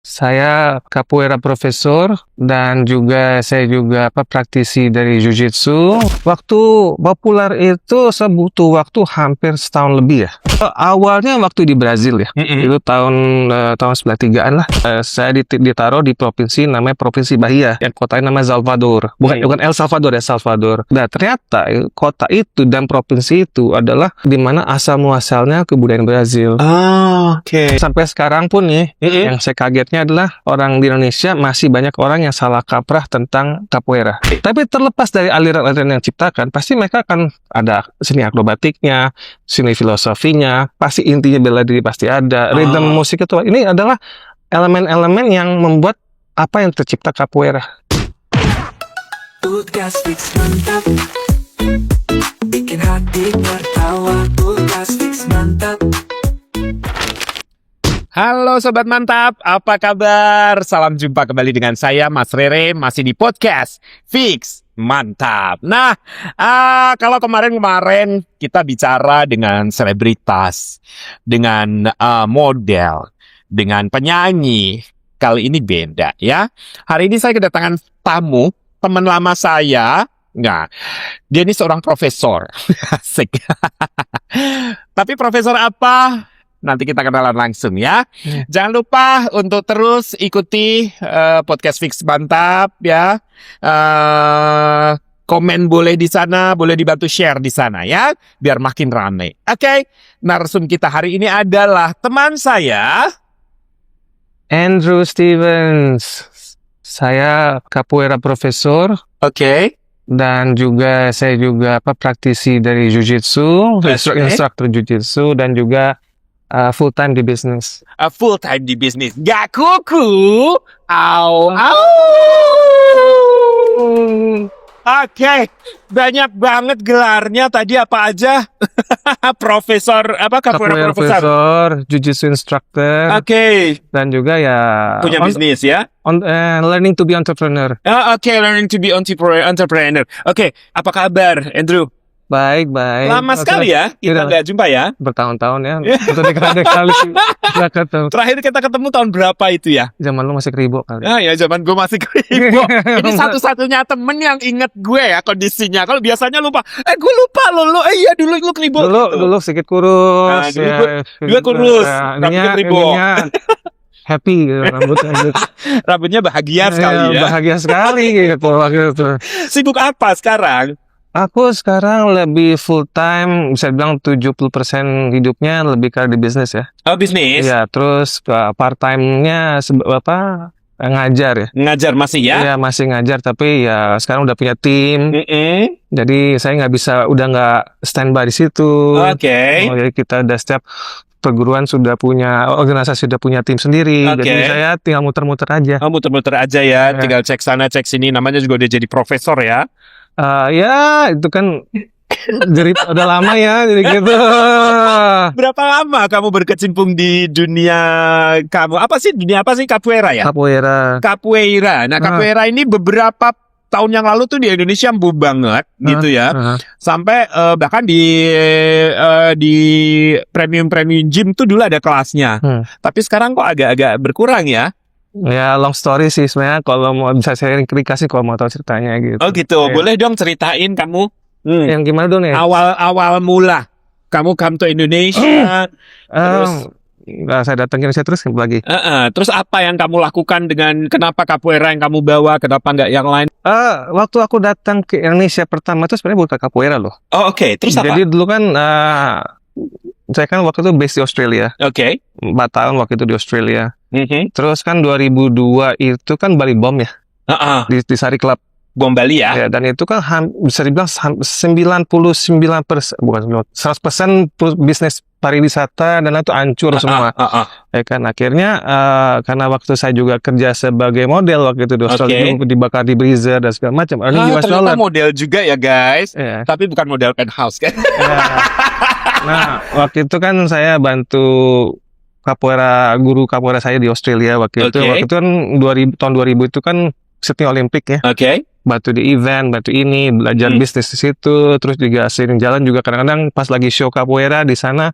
Saya capoeira profesor dan saya juga praktisi dari jiu-jitsu. Waktu populer itu saya butuh waktu hampir setahun lebih ya. Awalnya waktu di Brazil ya. Itu tahun 93-an lah. Saya ditaruh di provinsi namanya Provinsi Bahia. Yang kotanya namanya Salvador. Bukan El Salvador ya, Salvador. Nah, ternyata kota itu dan provinsi itu adalah di mana asal muasalnya kebudayaan Brazil. Oke. Sampai sekarang pun nih, yang saya kagetnya adalah orang di Indonesia masih banyak orang yang salah kaprah tentang capoeira. Tapi terlepas dari aliran-aliran yang diciptakan, pasti mereka akan ada seni akrobatiknya, seni filosofinya, pasti intinya bela diri pasti ada. Rhythm musik itu, ini adalah elemen-elemen yang membuat apa yang tercipta capoeira. Podcast Fix mantap, bikin hati tertawa. Podcast Fix mantap. Halo Sobat Mantap, apa kabar? Salam jumpa kembali dengan saya Mas Rere, masih di podcast Fix Mantap. Nah, kalau kemarin kita bicara dengan selebritas, dengan model, dengan penyanyi. Kali ini beda ya. Hari ini saya kedatangan tamu, teman lama saya. Nah, dia ini seorang profesor. Asik. Tapi profesor apa? Nanti kita kenalan langsung ya. Jangan lupa untuk terus ikuti podcast Fix Mantap ya. Komen boleh di sana, boleh dibantu share di sana ya, biar makin rame. Oke, narsum kita hari ini adalah teman saya, Andrew Stevens. Saya capoeira profesor. Oke. Dan saya juga praktisi dari jiu-jitsu, instruktur jiu-jitsu, dan juga full time di bisnis. Full time di bisnis. Gak kuku. Au. Oke, banyak banget gelarnya tadi apa aja? Profesor apa? Capoeira profesor, jiu-jitsu instructor. Oke. Dan juga ya punya bisnis ya. Learning to be entrepreneur. Oke, learning to be entrepreneur. Oke, apa kabar, Andrew? Baik. Lama sekali ya kita nggak jumpa ya. Bertahun-tahun ya. Untuk dekade kali nggak ketemu. Terakhir kita ketemu tahun berapa itu ya? Zaman lu masih Kribo kali. Ya zaman gue masih Kribo. Ini satu-satunya temen yang inget gue ya kondisinya. Kalau biasanya lupa. Gue lupa lo. Iya dulu lu Kribo. Dulu sedikit kurus. Dulu kurus. Ininya happy rambutnya. Rambutnya bahagia sekali ya. Bahagia sekali gitu waktu itu. Sibuk apa sekarang? Aku sekarang lebih full time, bisa bilang 70% hidupnya lebih ke di bisnis ya. Oh, bisnis? Iya, terus part time-nya ngajar ya. Ngajar masih ya? Iya, masih ngajar, tapi ya sekarang udah punya tim. Jadi saya udah nggak standby di situ. Oke. Jadi kita udah setiap perguruan sudah punya, organisasi sudah punya tim sendiri. Jadi saya tinggal muter-muter aja. Muter-muter aja ya, tinggal cek sana, cek sini. Namanya juga udah jadi profesor ya. Ya itu kan jerit udah lama ya, jadi gitu. Berapa lama kamu berkecimpung di dunia kamu? Dunia apa sih? Capoeira ya? Capoeira. Nah, capoeira ini beberapa tahun yang lalu tuh di Indonesia boom banget gitu ya. Sampai bahkan di premium gym tuh dulu ada kelasnya. Tapi sekarang kok agak-agak berkurang ya. Ya long story sih sebenarnya, kalau mau bisa saya kasih kalau mau tahu ceritanya gitu. Oh gitu, boleh dong ceritain kamu. Yang gimana dong ya? Awal mula kamu come to Indonesia. Terus saya datang ke Indonesia terus lagi. Terus apa yang kamu lakukan dengan kenapa capoeira yang kamu bawa, kenapa nggak yang lain? Waktu aku datang ke Indonesia pertama itu sebenarnya bukan capoeira loh. Oh oke. Terus apa? Jadi dulu kan saya kan waktu itu base di Australia. 4 tahun waktu itu di Australia. Terus kan 2002 itu kan Bali Bom ya. Di Sari Club. Bom Bali ya. Dan itu kan bisa dibilang 99%, bukan 100% bisnis pariwisata dan itu hancur semua. Ya kan akhirnya karena waktu saya juga kerja sebagai model waktu itu di Australia, dibakar di Breezer dan segala macam. Ternyata model juga ya guys. Tapi bukan model penthouse kan. Nah, waktu itu kan saya bantu guru capoeira saya di Australia waktu itu. Waktu itu kan tahun 2000 itu kan Sydney Olympic ya. Bantu di event, bantu ini, belajar bisnis di situ, terus juga sering jalan juga kadang-kadang pas lagi show capoeira di sana.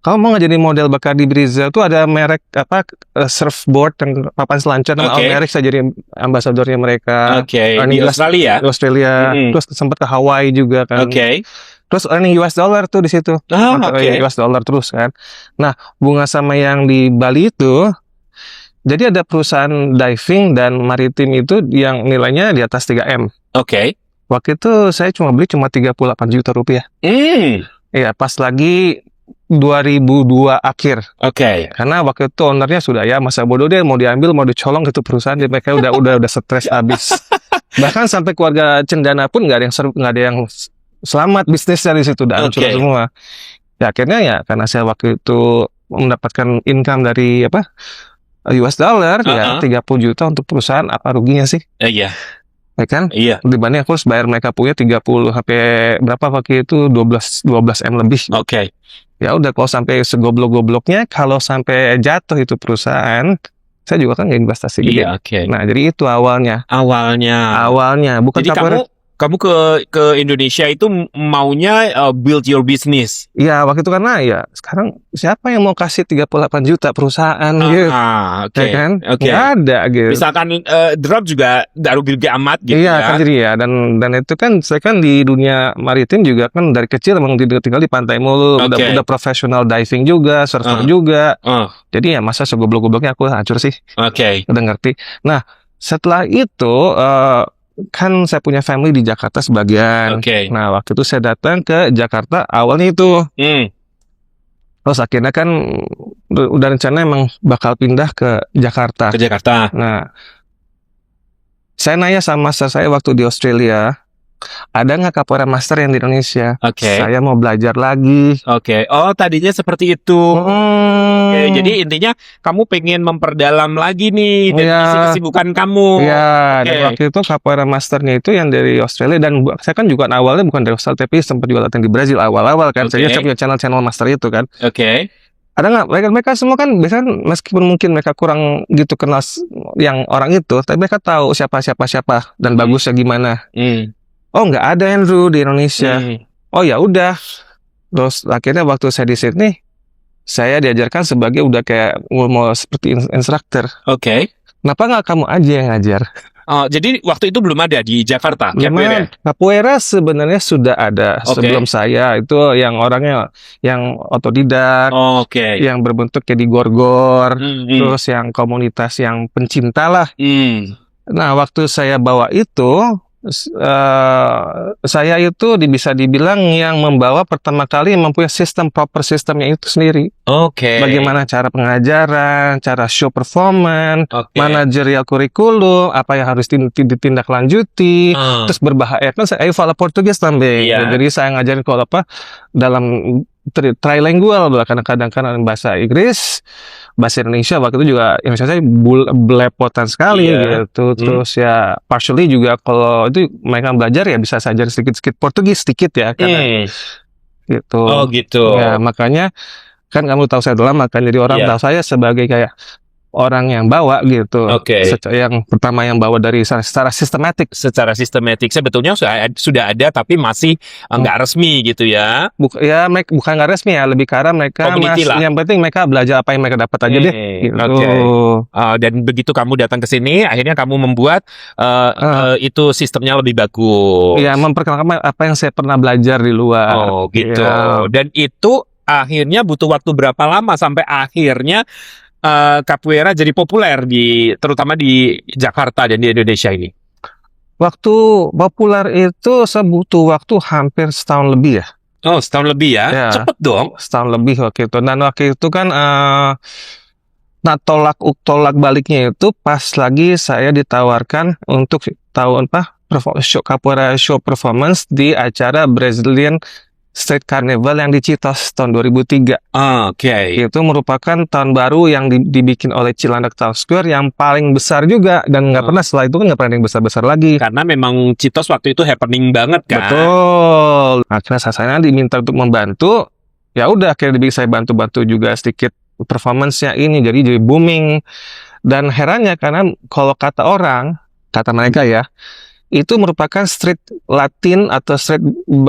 Kamu mau nggak jadi model Bacardi Breezer tuh ada merek apa surfboard yang papan selancar nama Oke. merek, saya jadi ambasadornya mereka. Oke, Earning di US Australia. di Australia, Mm-mm. terus sempat ke Hawaii juga kan. Oke. Terus earning US dollar tuh di situ. Ah, Mata oke. US dollar terus kan. Nah, bunga sama yang di Bali itu, jadi ada perusahaan diving dan maritim itu yang nilainya di atas 3M. Oke. Waktu itu saya beli cuma 38 juta rupiah. Iya, pas lagi 2002 akhir. Oke. Karena waktu itu ownernya sudah ya masa bodoh, dia mau diambil, mau dicolong gitu perusahaan, dia mereka udah stres habis. Bahkan sampai keluarga Cendana pun nggak ada yang selamat, bisnisnya di situ udah hancur Oke. semua. Ya akhirnya ya karena saya waktu itu mendapatkan income dari US dollar ya 30 juta untuk perusahaan, apa ruginya sih? Iya. Ya kan? Iya. Dibanding aku harus bayar mereka punya 30 sampai berapa waktu itu 12 M lebih. Oke. Ya udah, kalau sampai segoblok-gobloknya, kalau sampai jatuh itu perusahaan, saya juga kan nggak investasi gede. Iya, oke. Nah, jadi itu awalnya. Awalnya. Bukan Jadi kamu ke Indonesia itu maunya build your business. ya waktu itu karena ya sekarang siapa yang mau kasih 38 juta perusahaan gitu, Oke. ya kan? Oke. Nggak ada gitu. Misalkan drop juga nggak rugi amat gitu Iya ya. kan, jadi ya dan itu kan saya kan di dunia maritim juga kan dari kecil emang tinggal di pantai mulu, Oke. udah profesional diving juga, surfer juga. Jadi ya masa segoblok-gobloknya aku hancur sih. Oke. Udah ngerti. Nah, setelah itu kan saya punya family di Jakarta sebagian. Oke. Nah, waktu itu saya datang ke Jakarta awalnya itu. Terus akhirnya kan udah rencana emang bakal pindah ke Jakarta. Ke Jakarta. Nah, saya nanya sama master saya waktu di Australia, ada nggak capoeira master yang di Indonesia? Oke. Saya mau belajar lagi. Oke. Oh, tadinya seperti itu. Oke, jadi intinya kamu pengen memperdalam lagi nih dari Iya. isi kesibukan kamu. Iya, dan Oke. waktu itu capoeira masternya itu yang dari Australia, dan saya kan juga awalnya bukan dari Australia tapi sempat juga latihan di Brazil awal-awal kan. Oke. Saya punya channel master itu kan. Oke. Ada nggak mereka semua kan biasanya meskipun mungkin mereka kurang gitu kenal yang orang itu, tapi mereka tahu siapa dan bagusnya gimana. Oh, nggak ada Andrew di Indonesia. Oh ya udah. Terus akhirnya waktu saya di Sydney, saya diajarkan sebagai udah kayak mau seperti instruktur. Oke. Kenapa nggak kamu aja yang ngajar? Oh, jadi waktu itu belum ada di Jakarta. Memang capoeira sebenarnya sudah ada Oke. sebelum saya, itu yang orangnya yang otodidak, Oke. yang berbentuk kayak di gor-gor, terus yang komunitas yang pencinta lah. Nah, waktu saya bawa itu, saya itu bisa dibilang yang membawa pertama kali mempunyai proper sistemnya itu sendiri. Oke. Bagaimana cara pengajaran, cara show performance, Oke. manajerial kurikulum, apa yang harus ditindaklanjuti, terus berbahaya kan saya fala Portugis tambah. Iya. Jadi saya ngajarin kalau dalam trilingual, kadang-kadang kan bahasa Inggris, bahasa Indonesia. Waktu itu juga Indonesia saya belepotan sekali Iya. gitu. Terus ya partially juga kalau itu mereka belajar ya bisa saja sedikit-sedikit Portugis sedikit ya karena gitu. Oh gitu. Ya makanya kan kamu tahu saya udah lama kan, jadi orang Iya. tahu saya sebagai kayak orang yang bawa gitu. Oke. Yang pertama yang bawa dari secara sistematik. Secara sistematik sebetulnya sudah ada tapi masih nggak resmi gitu ya. Mereka bukan nggak resmi ya, lebih ke arah mereka Community lah. yang penting mereka belajar apa yang mereka dapat aja deh. Gitu. Oke. Dan begitu kamu datang ke sini, akhirnya kamu membuat itu sistemnya lebih bagus. Ya, memperkenalkan apa yang saya pernah belajar di luar. Oh gitu. Ya. Dan itu akhirnya butuh waktu berapa lama sampai akhirnya capoeira jadi populer terutama di Jakarta dan di Indonesia ini? Waktu populer itu saya butuh waktu hampir setahun lebih ya. Oh, setahun lebih ya? Ya. Cepet dong. Setahun lebih waktu itu. Dan waktu itu kan tolak baliknya itu pas lagi saya ditawarkan untuk capoeira show performance di acara Brazilian Street Carnival yang di Citos tahun 2003. Oke. Itu merupakan tahun baru yang dibikin oleh Cilandak Town Square yang paling besar juga, dan nggak pernah setelah itu kan nggak pernah ada yang besar-besar lagi. Karena memang Citos waktu itu happening banget kan. Betul. Akhirnya saya diminta untuk membantu. Ya udah, akhirnya saya bantu juga sedikit performance-nya ini, jadi booming. Dan herannya karena kalau kata mereka ya, itu merupakan street Latin atau street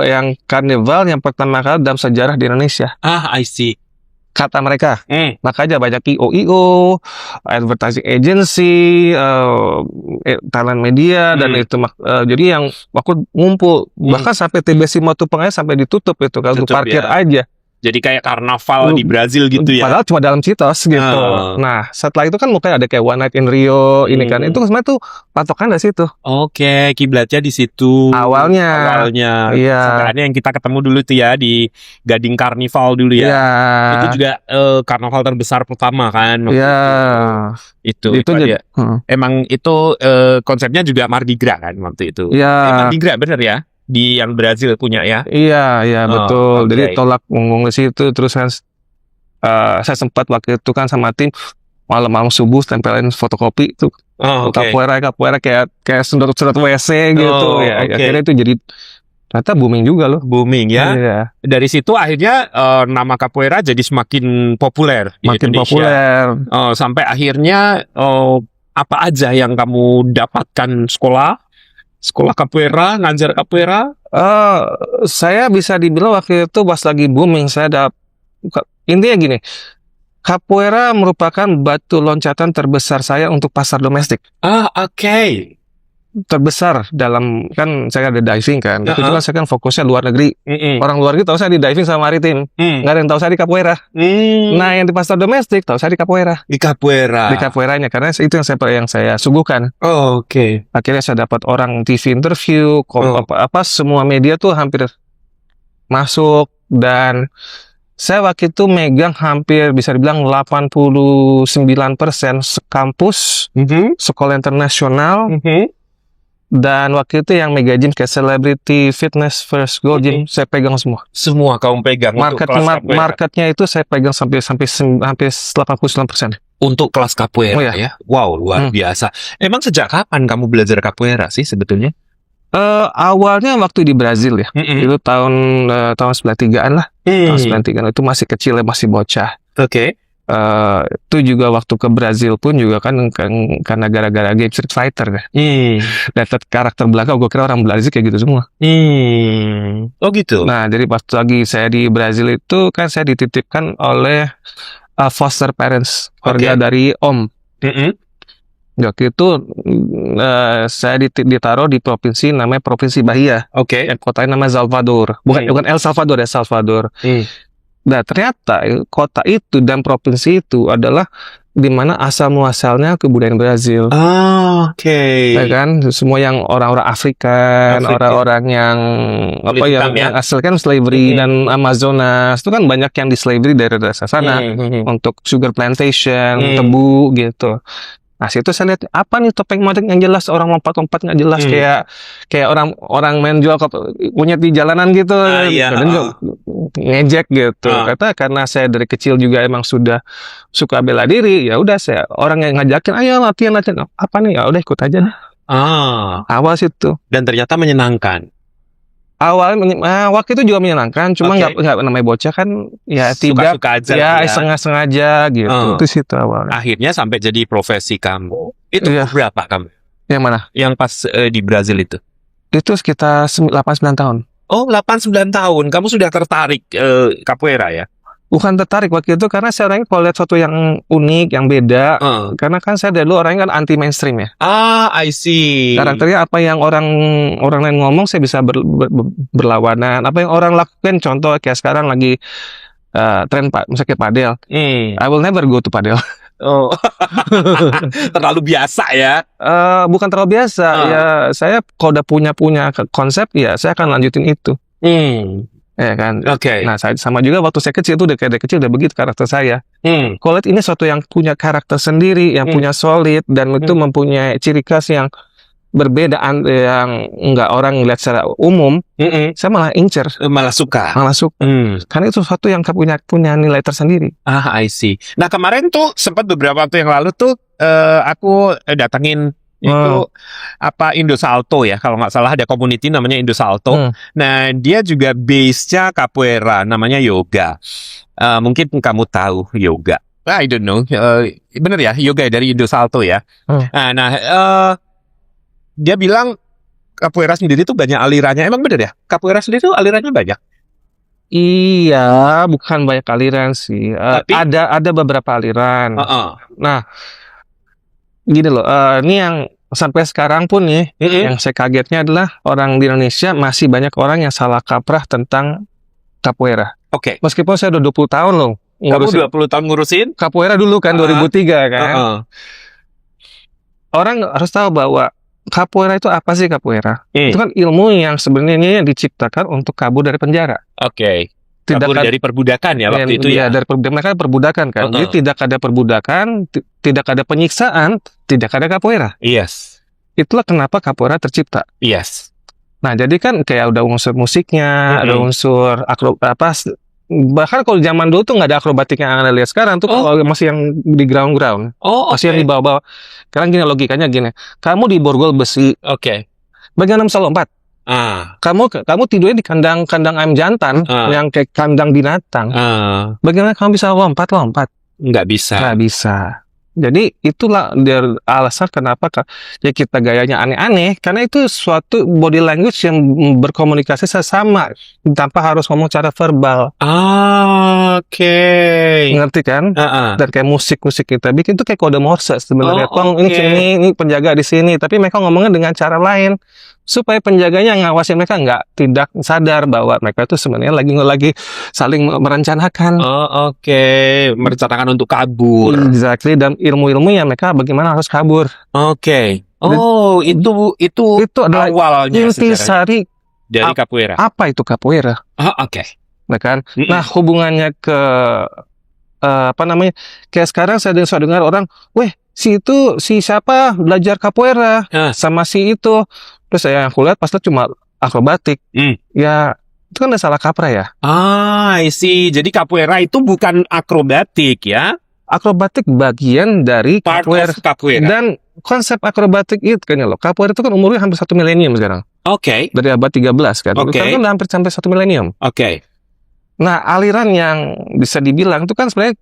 yang karnival yang pertama kali dalam sejarah di Indonesia. I see. kata mereka. Hmm. Makanya banyak IO, advertising agency, talent media dan itu jadi yang waktu ngumpul bahkan sampai TBC Matupang sampai ditutup itu kalau untuk Tutup, parkir ya. aja. Jadi kayak karnaval di Brazil gitu ya. Padahal cuma dalam citos gitu. Ah. Nah, setelah itu kan mungkin ada kayak One Night in Rio ini kan. Itu sebenarnya tuh patokan dari situ. Oke, kiblatnya di situ. Awalnya. Iya. Sampai yang kita ketemu dulu tuh ya di Gading Carnival dulu ya. Iya. Itu juga karnaval terbesar pertama kan. Iya. Itu jadi emang itu konsepnya juga Mardi Gras kan waktu itu. Iya. Mardi Gras bener ya? Di yang Brazil punya ya. Iya, betul. Okay. Jadi tolak punggung di situ terus kan saya sempat waktu itu kan sama tim malam-malam subuh tempelin fotokopi itu. Capoeira kayak sedot WC gitu ya. Akhirnya itu jadi ternyata booming juga loh. Booming ya. Iya. Dari situ akhirnya nama capoeira jadi semakin populer di makin Indonesia. Populer. Sampai akhirnya apa aja yang kamu dapatkan sekolah capoeira, ngajar capoeira? Saya bisa dibilang waktu itu pas lagi booming intinya gini, capoeira merupakan batu loncatan terbesar saya untuk pasar domestik. Oke. Terbesar dalam kan saya ada diving kan, itu kan saya kan fokusnya luar negeri. Orang luar negeri tahu saya di diving sama maritim, nggak ada yang tahu saya di capoeira. Nah yang di pasar domestik tahu saya di capoeira. Di capoeiranya karena itu yang saya suguhkan. Oke. Akhirnya saya dapat orang TV interview, semua media tuh hampir masuk dan saya waktu itu megang hampir bisa dibilang 89% sekampus, sekolah internasional. Dan waktu itu yang mega gym kayak Celebrity Fitness First Go Gym saya pegang semua. Semua kamu pegang. Marketnya itu saya pegang sampai hampir 89%. Untuk kelas capoeira ya. Wow, luar biasa. Emang sejak kapan kamu belajar capoeira sih sebetulnya? Awalnya waktu di Brazil ya. Itu tahun 93-an lah. Tahun 93-an itu masih kecil ya, masih bocah. Oke. Itu juga waktu ke Brazil pun juga kan karena gara-gara game Street Fighter kan. Dapat karakter belakang gue kira orang Brazil kayak gitu semua. Oh gitu. Nah jadi pas lagi saya di Brazil itu kan saya dititipkan oleh foster parents, keluarga dari om. Waktu itu saya ditaruh di provinsi namanya Provinsi Bahia. Yang kotanya namanya Salvador. Bukan El Salvador ya, Salvador. Nah ternyata kota itu dan provinsi itu adalah di mana asal muasalnya kebudayaan Brazil. Ya kan, semua yang orang-orang Afrika, orang-orang yang yang asal kan slavery dan Amazonas itu kan banyak yang di slavery dari dasar sana untuk sugar plantation, tebu gitu. Nah situ saya lihat apa nih topeng modern yang jelas orang lompat-lompat nggak jelas kayak orang main jual kunyit di jalanan gitu dan ngejek gitu. Karena saya dari kecil juga emang sudah suka bela diri, ya udah saya orang yang ngajakin ayo latihan apa nih, ya udah ikut aja deh. Awal situ dan ternyata menyenangkan. Awalnya waktu itu juga menyenangkan, cuma nggak namanya bocah kan ya tidak aja, ya sengaja gitu. Itu situ awalnya. Akhirnya sampai jadi profesi kamu. Itu berapa kamu? Yang mana? Yang pas di Brazil itu? Itu sekitar 8-9 tahun. Oh 8-9 tahun. Kamu sudah tertarik capoeira ya? Bukan tertarik waktu itu karena saya orangnya kalau lihat sesuatu yang unik, yang beda. Karena kan saya dulu orangnya kan anti mainstream ya. I see. Karakternya apa yang orang lain ngomong saya bisa berlawanan. Apa yang orang lakukan, contoh kayak sekarang lagi tren misalnya kayak padel. I will never go to padel. Terlalu biasa ya? Bukan terlalu biasa. Ya saya kalau udah punya konsep ya saya akan lanjutin itu. Ya kan. Nah sama juga waktu saya kecil itu dari kecil udah begitu karakter saya. Kalau lihat ini suatu yang punya karakter sendiri, yang punya solid dan itu mempunyai ciri khas yang berbeda yang nggak orang lihat secara umum. Saya malah incer, malah suka. Karena itu sesuatu yang punya nilai tersendiri. I see. Nah kemarin tuh sempat beberapa waktu yang lalu tuh aku datengin itu Indosalto ya, kalau nggak salah ada community namanya Indosalto. Nah dia juga base-nya capoeira, namanya yoga. Mungkin kamu tahu yoga. I don't know. Bener ya, yoga dari Indosalto ya. Dia bilang capoeira sendiri tuh banyak alirannya. Emang bener ya? Capoeira sendiri tuh alirannya banyak? Iya, bukan banyak aliran sih. Tapi- Ada beberapa aliran. Heeh. Nah, gini loh, ini yang sampai sekarang pun nih, yang saya kagetnya adalah orang di Indonesia masih banyak orang yang salah kaprah tentang capoeira. Oke. Meskipun saya udah 20 tahun loh Kamu ngurusin 20 tahun ngurusin? capoeira dulu kan, 2003 kan. Heeh. Orang harus tahu bahwa capoeira itu apa sih capoeira? Hmm. Itu kan ilmu yang sebenarnya diciptakan untuk kabur dari penjara. Oke. Tidak Kabur ada- dari perbudakan ya waktu itu Iya, ya. dari mereka perbudakan kan. Heeh. Jadi tidak ada perbudakan, tidak ada penyiksaan, tidak ada capoeira. Yes. Itulah kenapa capoeira tercipta. Yes. Nah, jadi kan kayak udah unsur musiknya, ada Mm-mm. unsur bahkan kalau zaman dulu tuh nggak ada akrobatik yang Anda lihat sekarang tuh, Oh. kalau masih yang di ground, Oh, masih yang di bawah-bawah. Sekarang gini logikanya gini, kamu di borgol besi, Oke. bagaimana bisa lompat? Ah. Kamu tidurnya di kandang ayam jantan, Ah. yang kayak kandang binatang. Bagaimana kamu bisa lompat? Nggak bisa. Nggak bisa. Jadi itulah alasan kenapa ya kita gayanya aneh-aneh, karena itu suatu body language yang berkomunikasi sesama tanpa harus ngomong cara verbal. Oke. Ngerti kan? Heeh. Dan kayak musik kita bikin itu kayak kode Morse sebenarnya. Oh, Tong, ini oke. sini, ini penjaga di sini, tapi mereka ngomongnya dengan cara lain supaya penjaganya ngawasin mereka tidak sadar bahwa mereka itu sebenarnya lagi saling merencanakan. Oh, oke. Merencanakan untuk kabur. Exactly, dan ilmu-ilmu yang mereka bagaimana harus kabur. Oke. Oh, itu Itu adalah awalnya sejarahnya intisari dari capoeira. apa itu capoeira, Oh, oke. ya kan? Mm-mm. Nah, hubungannya ke kayak sekarang saya dengar orang, si siapa belajar capoeira Hah. sama si itu, terus aku lihat pas itu cuma akrobatik, ya itu kan udah salah kaprah ya. I see. Jadi capoeira itu bukan akrobatik ya? Akrobatik bagian dari Part capoeira. of capoeira. Dan konsep akrobatik itu kan ya loh, capoeira itu kan umurnya hampir 1 milenium sekarang, Oke. dari abad 13 kan. Oke. Sekarang kan udah hampir sampai 1 milenium. Oke. Nah, aliran yang bisa dibilang itu kan sebenarnya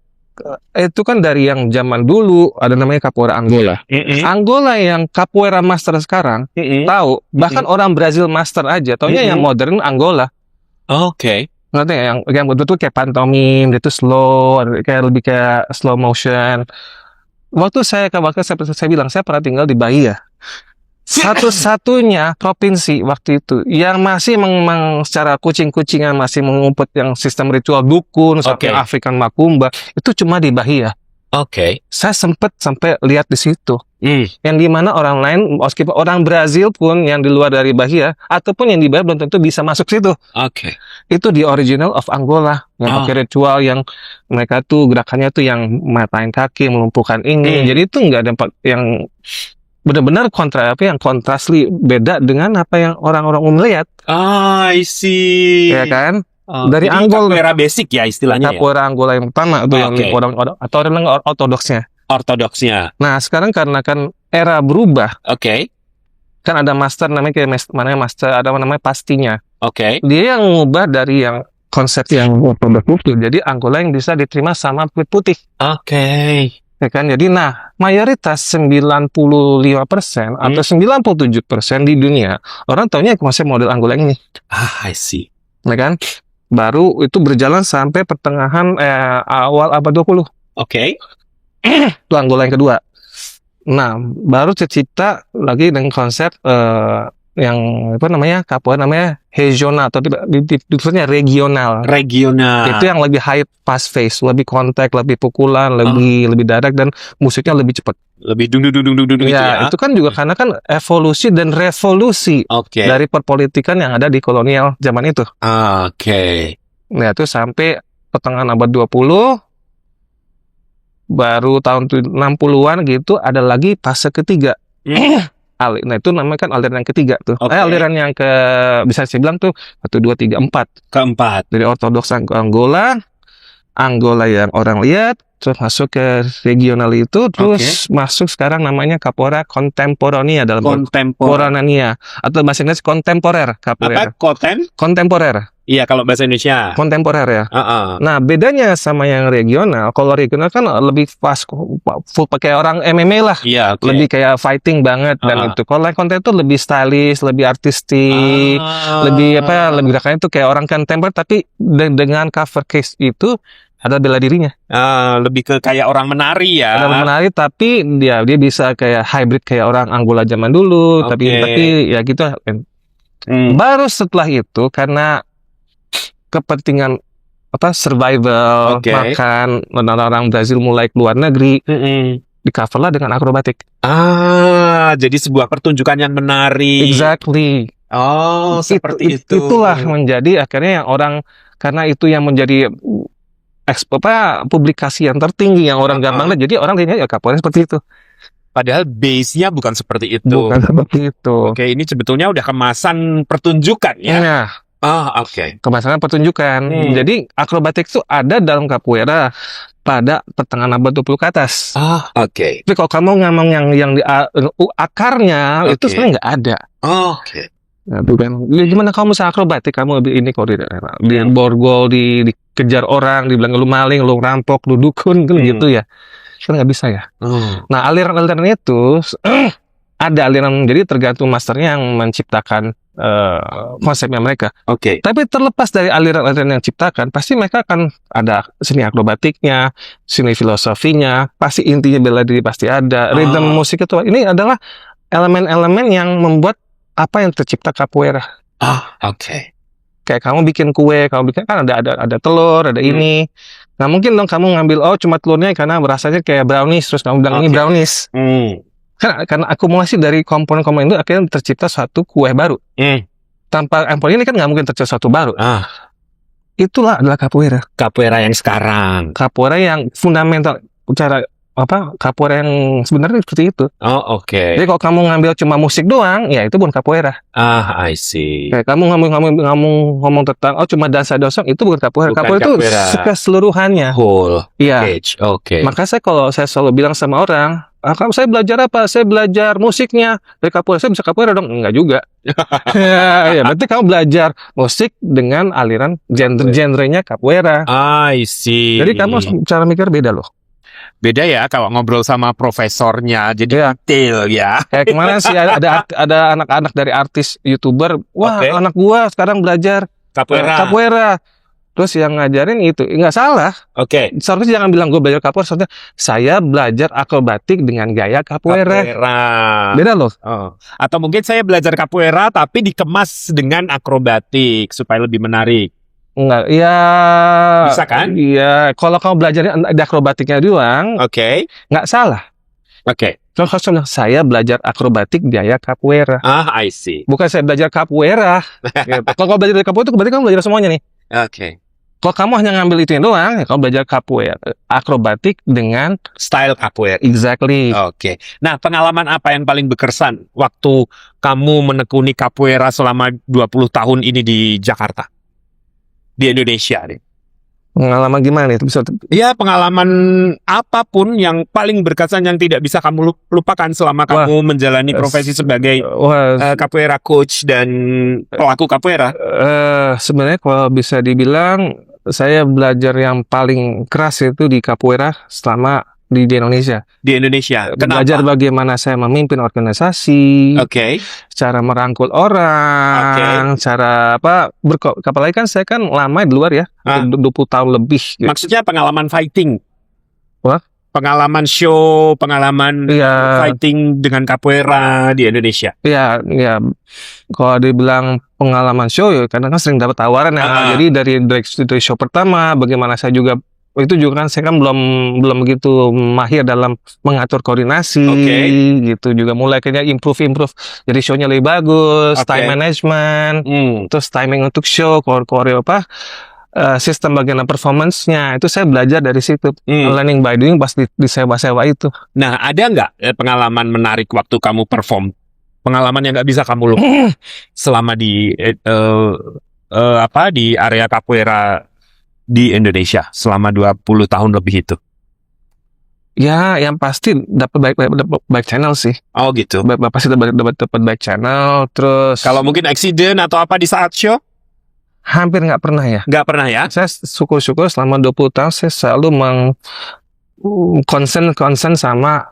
itu kan dari yang zaman dulu ada namanya capoeira Angola. Angola yang capoeira master sekarang tahu, bahkan orang Brazil master aja taunya yang modern Angola. Oke. Ngerti nggak? Yang betul-betul kayak pantomim, dia tuh slow, kayak lebih kayak slow motion. Waktu saya bilang saya pernah tinggal di Bahia. Satu-satunya provinsi waktu itu yang masih memang secara kucing-kucingan masih mengumpet yang sistem ritual dukun Oke. sampai African Macumba itu cuma di Bahia. Oke. Saya sampai lihat di situ. Yang dimana orang lain, meskipun orang Brazil pun yang di luar dari Bahia ataupun yang di Bahia belum tentu bisa masuk situ. Oke. Itu di original of Angola yang pakai ritual yang mereka tuh gerakannya tuh yang matain kaki, melumpuhkan ini. Jadi itu nggak ada yang benar-benar yang kontrasli beda dengan apa yang orang-orang umum lihat, I see. ya kan? Dari Jadi Angola, capoeira basic ya istilahnya ya? capoeira Angola yang pertama itu yang Oke. orang ortodoksnya. Ortodoksnya. Nah sekarang karena kan era berubah, Oke. kan ada master namanya ada namanya pastinya. Oke. Dia yang mengubah dari yang konsep yang ortodoks itu, jadi Angola yang bisa diterima sama kulit putih. Oke. Ya kan? Jadi mayoritas 95% atau 97% di dunia orang taunya konsep model Angola ini, I see. ya kan? Baru itu berjalan sampai pertengahan awal abad 20. Oke. Itu Angola yang kedua. Nah, baru tercipta lagi dengan konsep yang capoeira namanya regional atau ditulisnya regional. Regional. Itu yang lebih high fast pace, lebih kontak, lebih pukulan, lebih direct dan musiknya lebih cepat. Lebih dung gitu ya. Itu kan juga karena kan evolusi dan revolusi Oke. dari perpolitikan yang ada di kolonial zaman itu. Oke. Nah, itu sampai pertengahan abad 20, baru tahun 60-an gitu ada lagi fase ketiga. Nah, itu namanya kan aliran yang ketiga tuh. Oke. Aliran yang bisa saya bilang tuh 1, 2, 3, 4. Keempat. Dari ortodoks Angola yang orang lihat, terus masuk ke regional itu, terus masuk sekarang namanya capoeira contemporanea dalam Kontemporer. Contemporanea atau bahasa Inggris kontemporer capoeira. Apa? Kontemporer. Iya, kalau bahasa Indonesia. kontemporer ya. Heeh. Nah, bedanya sama yang regional, kalau regional kan lebih fast, full pakai orang MMA lah. Iya, oke. Lebih kayak fighting banget dan itu. Kalau yang konten itu lebih stylish, lebih artistik, lebih lebih gerakannya itu kayak orang contemporary tapi dengan cover case itu ada bela dirinya. Lebih ke kayak orang menari ya. Ada menari tapi dia bisa kayak hybrid kayak orang Angola zaman dulu, Oke. tapi ya gitu. Baru setelah itu karena kepentingan survival, Oke. makan, orang Brazil mulai keluar negeri, di cover lah dengan akrobatik. Jadi sebuah pertunjukan yang menarik. Exactly. Oh, seperti itu. Itulah menjadi akhirnya yang orang, karena itu yang menjadi publikasi yang tertinggi yang orang gampang lihat, jadi orang lihatnya ya capoeira seperti itu. Padahal base-nya bukan seperti itu. Bukan seperti itu. Oke, ini sebetulnya udah kemasan pertunjukan ya. Nah, Oke. kemasannya pertunjukan. Jadi akrobatik itu ada dalam capoeira pada pertengahan abad 20 ke atas. Oke. Tapi kalau kamu ngomong yang di akarnya itu Oke. sebenarnya nggak ada. Oke. Nah, bukan. Gimana kamu bisa akrobatik? Kamu ini kok di borgol, dikejar orang, dibilang lu maling, lu rampok, lu dukun, kan gitu ya. Kan nggak bisa ya. Nah, aliran-aliran itu ada aliran, jadi tergantung masternya yang menciptakan konsepnya mereka. Oke. Tapi terlepas dari aliran-aliran yang diciptakan, pasti mereka akan ada seni akrobatiknya, seni filosofinya, pasti intinya bela diri pasti ada. Rhythm musik itu, ini adalah elemen-elemen yang membuat apa yang tercipta capoeira. Oke. Kayak kamu bikin kue, kamu bikin kan ada telur, ada ini. Nah mungkin dong kamu ngambil cuma telurnya karena rasanya kayak brownies, terus kamu bilang ini brownies. Karena akumulasi dari komponen-komponen itu akhirnya tercipta suatu kue baru. Tanpa komponen ini kan nggak mungkin tercipta suatu baru. Itulah adalah capoeira. Capoeira yang sekarang. Capoeira yang fundamental, cara capoeira yang sebenarnya seperti itu. Oke. Jadi kalau kamu ngambil cuma musik doang, ya itu bukan capoeira. I see. Kayak kamu ngomong tentang cuma dansa-dansa, itu bukan capoeira. Bukan Capoeira itu capoeira. keseluruhannya. Whole Iya. package. Oke. Maka saya selalu bilang sama orang, saya belajar apa? Saya belajar musiknya dari capoeira. Saya bisa capoeira dong? Enggak juga. Ya, berarti kamu belajar musik dengan aliran genre-genrenya capoeira. I see. Jadi kamu cara mikir beda loh. Beda ya kalau ngobrol sama profesornya, jadi Iya. detail ya. Kayak kemarin sih ada anak-anak dari artis YouTuber, wah Oke. anak gua sekarang belajar capoeira. Terus yang ngajarin itu nggak salah. Oke. Seharusnya jangan bilang gue belajar capoeira, soalnya saya belajar akrobatik dengan gaya capoeira. Beda loh. Atau mungkin saya belajar capoeira tapi dikemas dengan akrobatik supaya lebih menarik. Enggak, ya Bisa kan? Iya, kalau kamu belajar di akrobatiknya doang, Oke. nggak salah. Oke. Contohnya saya belajar akrobatik gaya capoeira. I see. Bukan saya belajar capoeira. Gitu. Kalau kamu belajar dari capoeira itu berarti kamu belajar semuanya nih. Oke. Kalau kamu hanya ngambil itu doang, ya kamu belajar capoeira, akrobatik dengan Style capoeira. exactly. Oke. Nah, pengalaman apa yang paling berkesan waktu kamu menekuni capoeira selama 20 tahun ini di Jakarta? Di Indonesia nih. Pengalaman gimana nih? Itu bisa Ya, pengalaman apapun yang paling berkesan yang tidak bisa kamu lupakan selama kamu menjalani profesi sebagai capoeira coach dan pelaku capoeira. Sebenarnya kalau bisa dibilang saya belajar yang paling keras itu di capoeira selama di Indonesia. Di Indonesia. Kenapa? Belajar bagaimana saya memimpin organisasi, Oke. cara merangkul orang, cara apalagi kan saya kan lama di luar ya, 20 tahun lebih. Gitu. Maksudnya pengalaman fighting. Wah? Pengalaman show, pengalaman Iya. fighting dengan capoeira di Indonesia. Iya. Kalau dibilang pengalaman show, ya karena kan sering dapat tawaran ya. Jadi dari show pertama, bagaimana saya juga itu juga kan saya kan belum begitu mahir dalam mengatur koordinasi, gitu juga mulai kayaknya improve. Jadi show-nya lebih bagus, time management, terus timing untuk show, koreo sistem bagian performance-nya itu saya belajar dari situ, learning by doing pas di sewa-sewa itu. Nah, ada nggak pengalaman menarik waktu kamu perform? Pengalaman yang nggak bisa kamu lupakan selama di di area capoeira di Indonesia selama 20 tahun lebih itu? Ya, yang pasti dapat baik channel sih. Oh gitu. Pasti dapat baik channel. Terus kalau mungkin accident atau apa di saat show? Hampir nggak pernah ya. Nggak pernah ya? Saya syukur-syukur selama 20 tahun saya selalu concern sama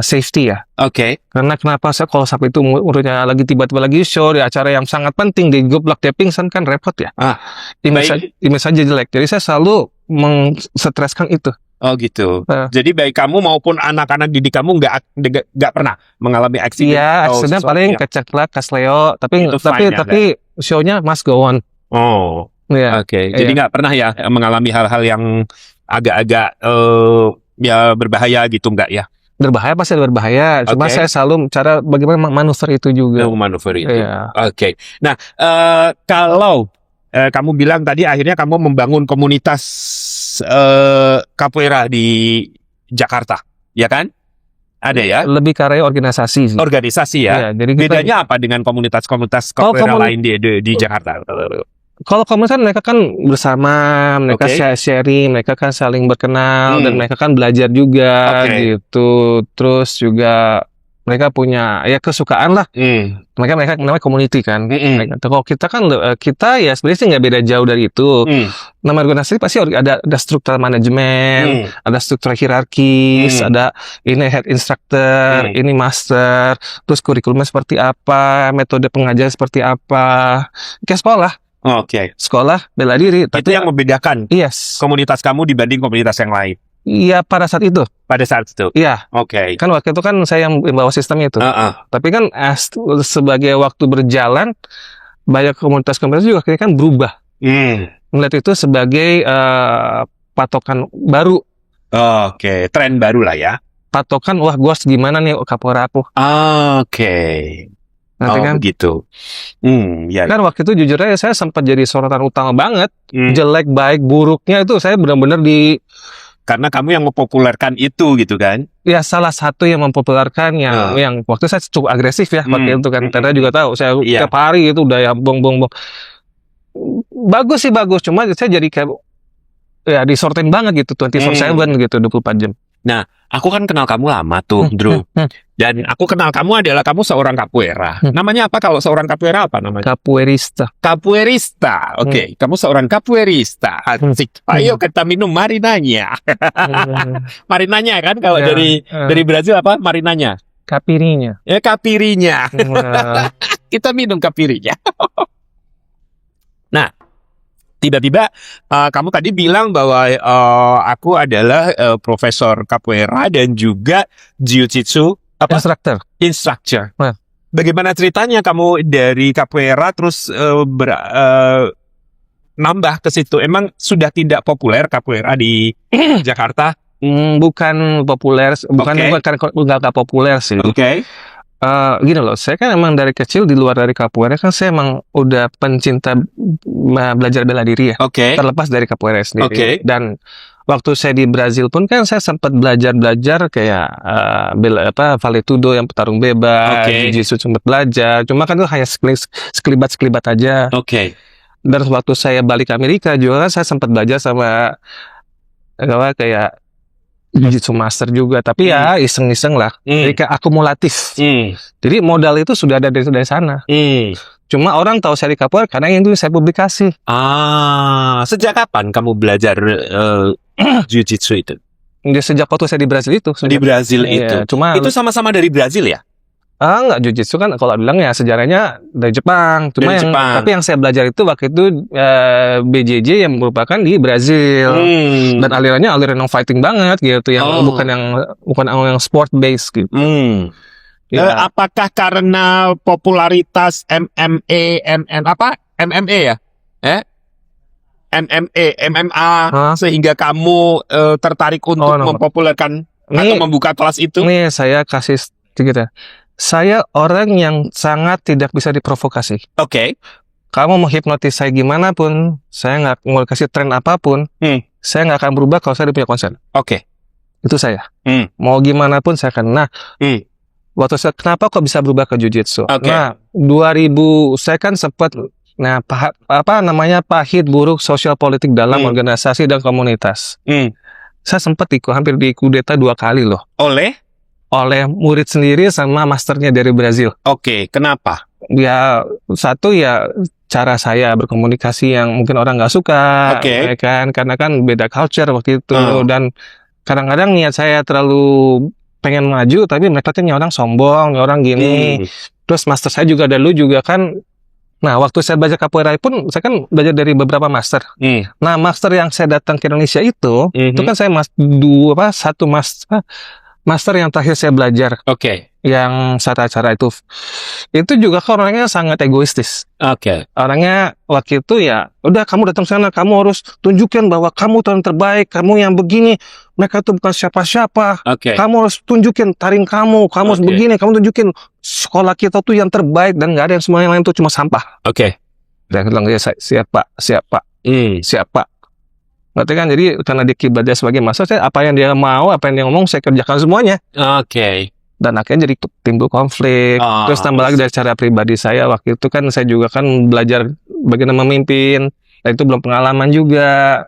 safety ya. Oke. Karena kenapa saya kalau sampai itu umurnya lagi tiba-tiba lagi show di acara yang sangat penting di goblok dia pingsan kan repot ya. Baik. Image saja jelek. Jadi saya selalu mengstreskan itu. Oh gitu. Eh. Jadi baik kamu maupun anak-anak didik kamu nggak pernah mengalami aksiden. Iya, atau aksesnya sesuatu paling yang- keceklek, kasleo, tapi Itu fine ya, tapi show-nya must go on. Oh, Iya. oke. Jadi nggak pernah ya mengalami hal-hal yang agak-agak ya berbahaya gitu nggak ya? Berbahaya pasti berbahaya. Cuma Oke. saya selalu cara bagaimana manuver itu juga. Manuver itu. Iya. Oke. Nah, kalau kamu bilang tadi akhirnya kamu membangun komunitas capoeira di Jakarta, ya kan? Ada ya? Lebih ke arah organisasi sih. Organisasi ya. Iya, jadi kita, Bedanya apa dengan komunitas-komunitas Kalau capoeira lain di Jakarta? kalau komunitas mereka kan bersama, mereka Oke. sharing, mereka kan saling berkenal dan Hmm. mereka kan belajar juga Oke. gitu. Terus juga mereka punya ya kesukaan lah. Mereka namanya community kan. Kalau kita kan kita ya sebenarnya sih nggak beda jauh dari itu. Nama organisasi pasti ada struktur manajemen, ada struktur hierarkis, ada ini head instructor, ini master, terus kurikulumnya seperti apa, metode pengajaran seperti apa. Kayak sekolah bela diri. Itu yang membedakan yes, komunitas kamu dibanding komunitas yang lain iya pada saat itu, pada saat itu. iya. Oke. Kan waktu itu kan saya yang bawa sistem itu. Tapi kan sebagai waktu berjalan, banyak komunitas-komunitas juga akhirnya kan berubah. Melihat itu sebagai patokan baru. Oke, tren baru lah ya. Patokan, wah gue gimana nih capoeira aku. Oke. Nanti kan, Begitu. Ya. kan waktu itu jujur aja saya sempat jadi sorotan utama banget. Jelek, baik, buruknya itu saya benar-benar Karena kamu yang mempopulerkan itu gitu kan. ya salah satu yang mempopulerkan yang waktu saya cukup agresif ya waktu itu kan. Karena juga tahu saya Iya. tiap hari itu udah ya bong. Bagus sih bagus, cuma saya jadi kayak ya disortin banget gitu 24/7 gitu 24 jam. Aku kan kenal kamu lama tuh, Drew. Dan aku kenal kamu adalah kamu seorang capoeira. Namanya apa kalau seorang capoeira apa namanya? Capoeirista. Capoeirista. Oke, kamu seorang capoeirista. Asik. Ayo kita minum marinanya. Marinanya kan kalau Ya, dari Brazil apa? Marinanya. Capirinya. Ya kapirinya. Kita minum kapirinya. Nah, tiba-tiba kamu tadi bilang bahwa aku adalah profesor capoeira dan juga jiu-jitsu instructor. Nah. Bagaimana ceritanya kamu dari capoeira terus nambah ke situ? Emang sudah tidak populer capoeira di Jakarta? Bukan populer, nggak populer sih. Oke. Gini loh, saya kan emang dari kecil di luar dari capoeira kan saya emang udah pencinta belajar bela diri ya. Oke. Terlepas dari capoeira sendiri. Oke. Dan waktu saya di Brazil pun kan saya sempat belajar kayak vale tudo yang petarung bebas, Oke. jiu-jitsu sempat belajar. Cuma kan itu hanya sekelibat aja. Oke. Dan waktu saya balik ke Amerika juga kan saya sempat belajar sama kayak jiu-jitsu master juga, tapi ya iseng-iseng lah. Jadi kayak akumulatif. Jadi modal itu sudah ada dari sana. Cuma orang tahu saya di capoeira karena yang itu saya publikasi. Sejak kapan kamu belajar jiu-jitsu itu? Sejak waktu saya di Brazil itu. Di Brazil Iya, itu. cuma Itu sama-sama dari Brazil ya? enggak, jiu-jitsu kan kalau bilang ya sejarahnya dari Jepang. Cuma Dari Jepang. tapi yang saya belajar itu waktu itu BJJ yang merupakan di Brazil. Dan aliran yang fighting banget gitu, yang bukan yang sport based gitu. Ya. Apakah karena popularitas MMA ya? MMA sehingga kamu tertarik untuk mempopulerkan atau membuka kelas itu? Nih saya kasih sedikit ya. Saya orang yang sangat tidak bisa diprovokasi. Oke. Kamu mau hipnotis saya gimana pun, saya nggak mau kasih tren apapun, saya nggak akan berubah kalau saya punya konsen. Oke. Itu saya. Mau gimana pun saya akan. Nah, waktu saya kenapa kok bisa berubah ke jiu-jitsu? Nah, 2000 saya kan sempat pahit buruk sosial politik dalam organisasi dan komunitas. Saya sempat hampir dikudeta 2 kali loh. Oleh murid sendiri sama masternya dari Brazil. Oke, kenapa? Ya satu ya cara saya berkomunikasi yang mungkin orang nggak suka, Oke. ya kan? Karena kan beda culture waktu itu Oh. dan kadang-kadang niat saya terlalu pengen maju, tapi mereka tuh nih orang sombong, nih orang gini. Terus master saya juga dulu juga kan. Nah, waktu saya belajar capoeira pun saya kan belajar dari beberapa master. Nah, master yang saya datang ke Indonesia itu kan saya satu master yang terakhir saya belajar Oke. yang cara-cara itu juga kan orangnya sangat egoistis. Oke. Orangnya waktu itu ya udah kamu datang sana, kamu harus tunjukkan bahwa kamu yang terbaik, kamu yang begini, mereka tuh bukan siapa-siapa. Oke. Kamu harus tunjukin taring kamu harus Oke. begini, kamu tunjukin sekolah kita tuh yang terbaik dan nggak ada yang semua yang lain tuh cuma sampah. Oke. Dan bilang ya siap pak. Ngerti kan? Jadi karena dia kiblatnya sebagai master, saya apa yang dia mau, apa yang dia ngomong saya kerjakan semuanya. Oke. Dan akhirnya jadi timbul konflik. Oh, Terus tambah lagi dari cara pribadi saya waktu itu kan saya juga kan belajar bagaimana memimpin. Dan itu belum pengalaman juga.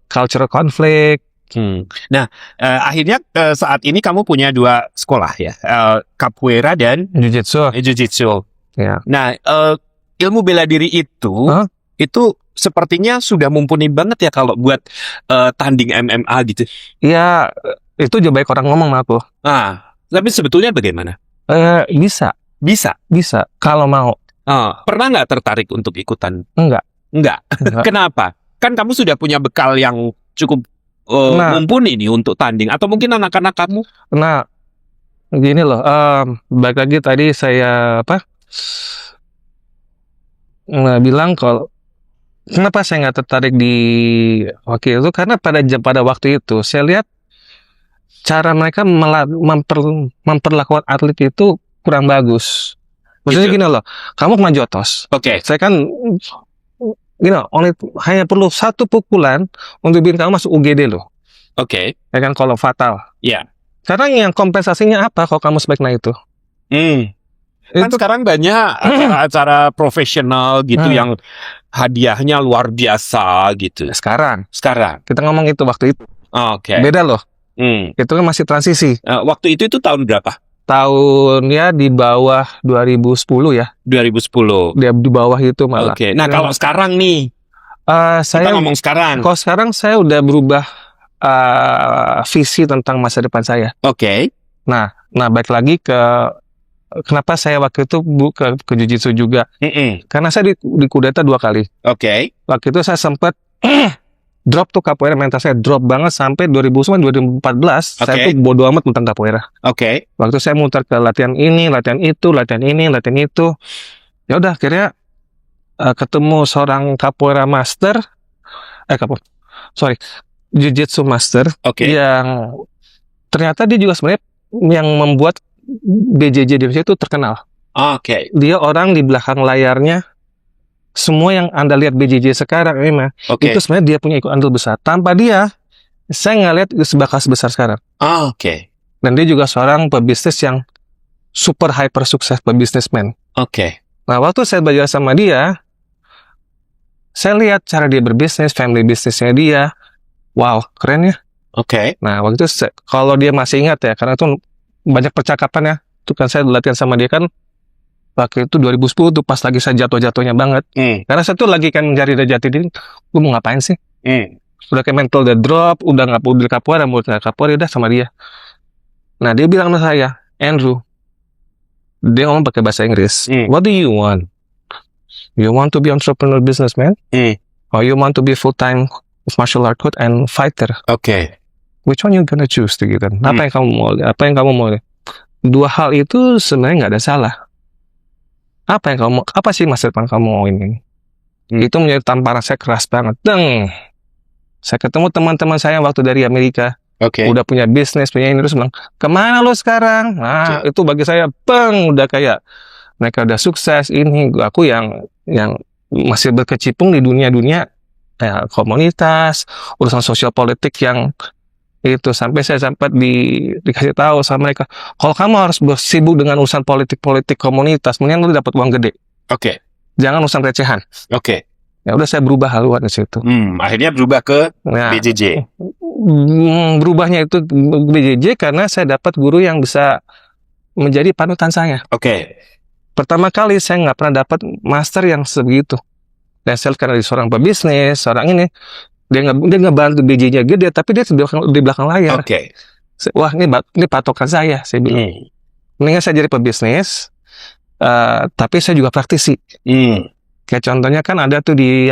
Cultural conflict. Nah, akhirnya saat ini kamu punya 2 sekolah ya, capoeira dan Jiu-jitsu. jiu-jitsu. Ya. Nah, ilmu bela diri itu Hah? itu sepertinya sudah mumpuni banget ya kalau buat tanding MMA gitu. Ya, itu juga baik orang ngomong sama aku. Nah, tapi sebetulnya bagaimana? Bisa. Bisa. Kalau mau. Pernah nggak tertarik untuk ikutan? Enggak. Enggak. Kenapa? Kan kamu sudah punya bekal yang cukup Nah. mumpuni nih untuk tanding. Atau mungkin anak-anak kamu? Nah, gini loh. Balik lagi tadi saya bilang kalau kenapa saya nggak tertarik di hoki itu karena pada waktu itu saya lihat cara mereka memperlakukan atlet itu kurang bagus. Maksudnya Gitu. gini loh, kamu kena jotos. Oke. Saya kan hanya perlu 1 pukulan untuk bikin kamu masuk UGD loh. Oke. Ya kan kalau fatal. Iya. Sekarang yang kompensasinya apa kalau kamu sebaiknya itu? Kan sekarang banyak acara profesional gitu Hmm. yang hadiahnya luar biasa gitu. Sekarang kita ngomong itu waktu itu Oke. beda loh. Itu kan masih transisi. Waktu itu tahun berapa? Tahunnya di bawah 2010 ya. 2010. Dia di bawah itu malah. Oke. Nah, kalau sekarang nih, kita Saya ngomong sekarang. kalau sekarang saya udah berubah visi tentang masa depan saya. Oke. Nah balik lagi ke kenapa saya waktu itu ke jiu-jitsu juga. Karena saya dikudeta 2 kali. Oke. Waktu itu saya sempat drop tuh capoeira, mental saya drop banget sampai 2014 saya Oke. tuh bodo amat tentang capoeira. Oke. Waktu saya muter ke latihan ini, latihan itu, latihan ini, latihan itu. Ya udah akhirnya ketemu seorang capoeira master, jiu-jitsu master Oke. yang ternyata dia juga sebenarnya yang membuat BJJ di Indonesia itu terkenal. Oke. Dia orang di belakang layarnya. Semua yang Anda lihat BJJ sekarang memang Oke. itu sebenarnya dia punya ikut andil besar. Tanpa dia, saya nggak lihat bakal sebesar sekarang. Oke. Dan dia juga seorang pebisnis yang super hyper sukses, pebisnisman. Oke. Nah, waktu saya belajar sama dia, saya lihat cara dia berbisnis, family bisnisnya dia. Wow, keren ya. Oke. Nah, waktu itu kalau dia masih ingat ya, karena itu banyak percakapan ya. Itu kan saya latihan sama dia kan waktu itu 2010 tuh pas lagi saya jatuh-jatuhnya banget. Karena saya tuh lagi kan mencari jati diri. Gue mau ngapain sih? Udah kayak mental udah drop, udah nggak peduli capoeira, mau capoeira udah sama dia. Nah, dia bilang sama saya, Andrew, dia ngomong pakai bahasa Inggris. What do you want? You want to be entrepreneur businessman? Or you want to be full-time martial art coach and fighter? Oke. Which one you gonna choose? Gitu kan? Apa yang kamu mau? Apa yang kamu mau? 2 hal itu sebenarnya nggak ada salah. Apa sih masa depan kamu mau ini? Itu menjadi tamparan saya keras banget. Saya ketemu teman-teman saya waktu dari Amerika. Oke. Udah punya bisnis, punya ini, terus bilang, kemana lo sekarang? Nah, itu bagi saya, udah kayak mereka udah sukses, ini, aku yang masih berkecimpung di dunia-dunia komunitas, urusan sosial politik yang itu, sampai saya sempat dikasih tahu sama mereka, kalau kamu harus bersibuk dengan urusan politik komunitas, mendingan lo dapat uang gede. Oke. Jangan urusan recehan. Oke. Ya udah saya berubah haluan di situ. Akhirnya berubah ke Nah, BJJ. berubahnya itu BJJ karena saya dapat guru yang bisa menjadi panutan saya. Oke. pertama kali saya nggak pernah dapat master yang sebegitu. Dan saya karena dia seorang pebisnis, seorang ini, dia ngebantu BJ-nya gede, tapi dia di belakang layar. Oke. Wah, ini patokan saya bilang. Mendingan saya jadi pebisnis, tapi saya juga praktisi. Kayak contohnya kan ada tuh di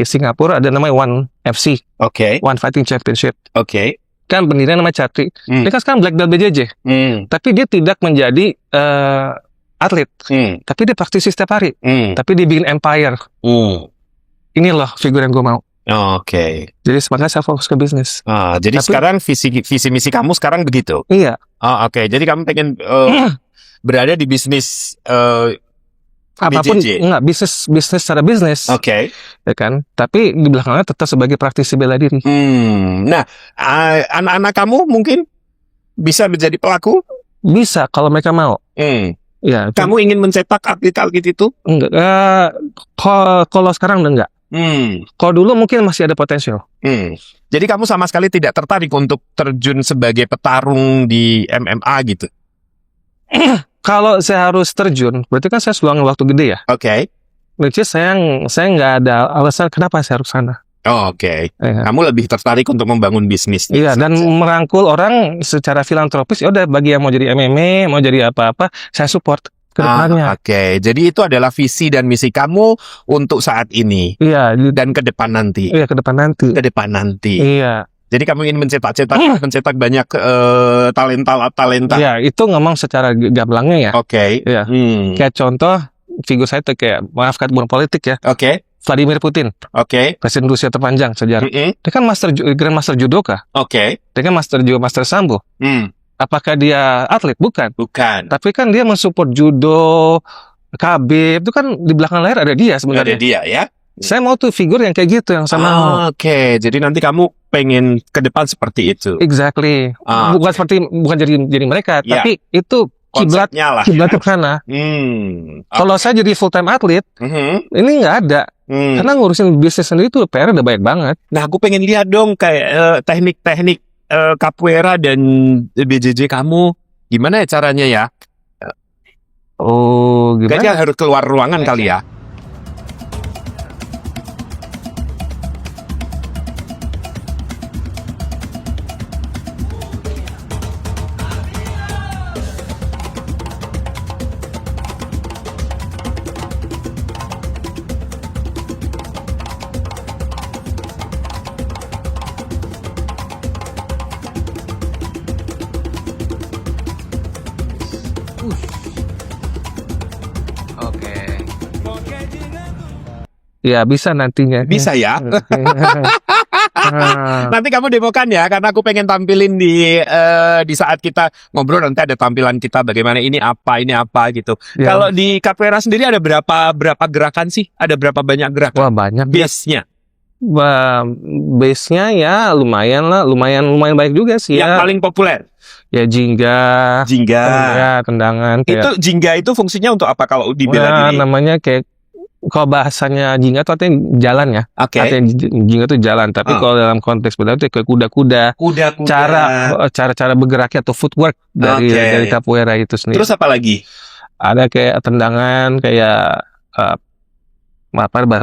Singapura ada namanya One FC, Oke. One Fighting Championship. Oke. Kan pendirinya namanya Chatri. Dia kan sekarang black belt BJJ, tapi dia tidak menjadi atlet, tapi dia praktisi setiap hari, tapi dia bikin empire. Ini loh figur yang gue mau. Oke. Jadi makanya saya fokus ke bisnis. Jadi Tapi- sekarang visi misi kamu sekarang begitu. Iya, Oke. Jadi kamu pengen berada di bisnis. apapun BJJ. enggak bisnis secara bisnis, Oke. ya kan. Tapi di belakangnya tetap sebagai praktisi bela diri. Nah, anak-anak kamu mungkin bisa menjadi pelaku. Bisa kalau mereka mau. Ya, Kamu ingin mencetak atlet-atlet itu? enggak. Kalau sekarang udah enggak. Kalau dulu mungkin masih ada potensial. Jadi kamu sama sekali tidak tertarik untuk terjun sebagai petarung di MMA gitu? Kalau saya harus terjun, berarti kan saya luangin waktu gede ya. Oke. Which is saya nggak ada alasan kenapa saya harus sana. Oke. Ya. Kamu lebih tertarik untuk membangun bisnis. Iya, dan merangkul orang secara filantropis. Ya udah, bagi yang mau jadi MMA, mau jadi apa-apa, saya support ke depannya. Oke. Jadi itu adalah visi dan misi kamu untuk saat ini Iya, dan ke depan nanti. iya ke depan nanti. Ke depan nanti. Iya, Jadi kamu ingin mencetak banyak talenta. iya itu ngomong secara gamblangnya ya. Oke. Iya. Kayak contoh figur saya tuh kayak, maaf kata bukan politik ya, Oke. Vladimir Putin, Oke. presiden Rusia terpanjang sejarah. Dia kan grandmaster judoka, Oke. dia kan master sambo. Hmm. Apakah dia atlet? Bukan. Bukan. Tapi kan dia mensupport judo, Khabib, itu kan di belakang layar ada dia Ada sebenarnya. dia ya. Saya mau tuh figur yang kayak gitu, yang sama. Oke. Jadi nanti kamu pengen ke depan seperti itu. Exactly. Bukan jadi mereka, Iya. tapi itu kiblat Konsepnya lah. ke sana. Kalau saya jadi full time atlet, ini nggak ada. Karena ngurusin bisnis sendiri tuh PR udah banyak banget. Nah, aku pengen lihat dong kayak teknik-teknik capoeira dan BJJ kamu. Gimana ya caranya ya? Oh, gimana? Kayaknya harus keluar ruangan kali ya. Oke. Ya bisa nantinya. Bisa ya. Ah, Nanti kamu demokan ya, karena aku pengen tampilin di saat kita ngobrol nanti ada tampilan kita bagaimana ini apa gitu. ya. Kalau di capoeira sendiri ada berapa gerakan sih? Ada berapa banyak gerakan? Wah banyak. Base-nya. Base-nya ya lumayan lah, lumayan baik juga sih Yang ya. paling populer. Ya jingga, Jingga. ya tendangan. Kayak, Itu jingga itu fungsinya untuk apa kalau di bela diri? namanya kayak, kalau bahasanya jingga itu artinya jalan ya. Oke. Artinya jingga itu jalan. Tapi kalau dalam konteks bela itu kayak kuda-kuda. Kuda-kuda. Cara bergeraknya atau footwork dari Oke. capoeira itu sendiri. Terus apa lagi? Ada kayak tendangan kayak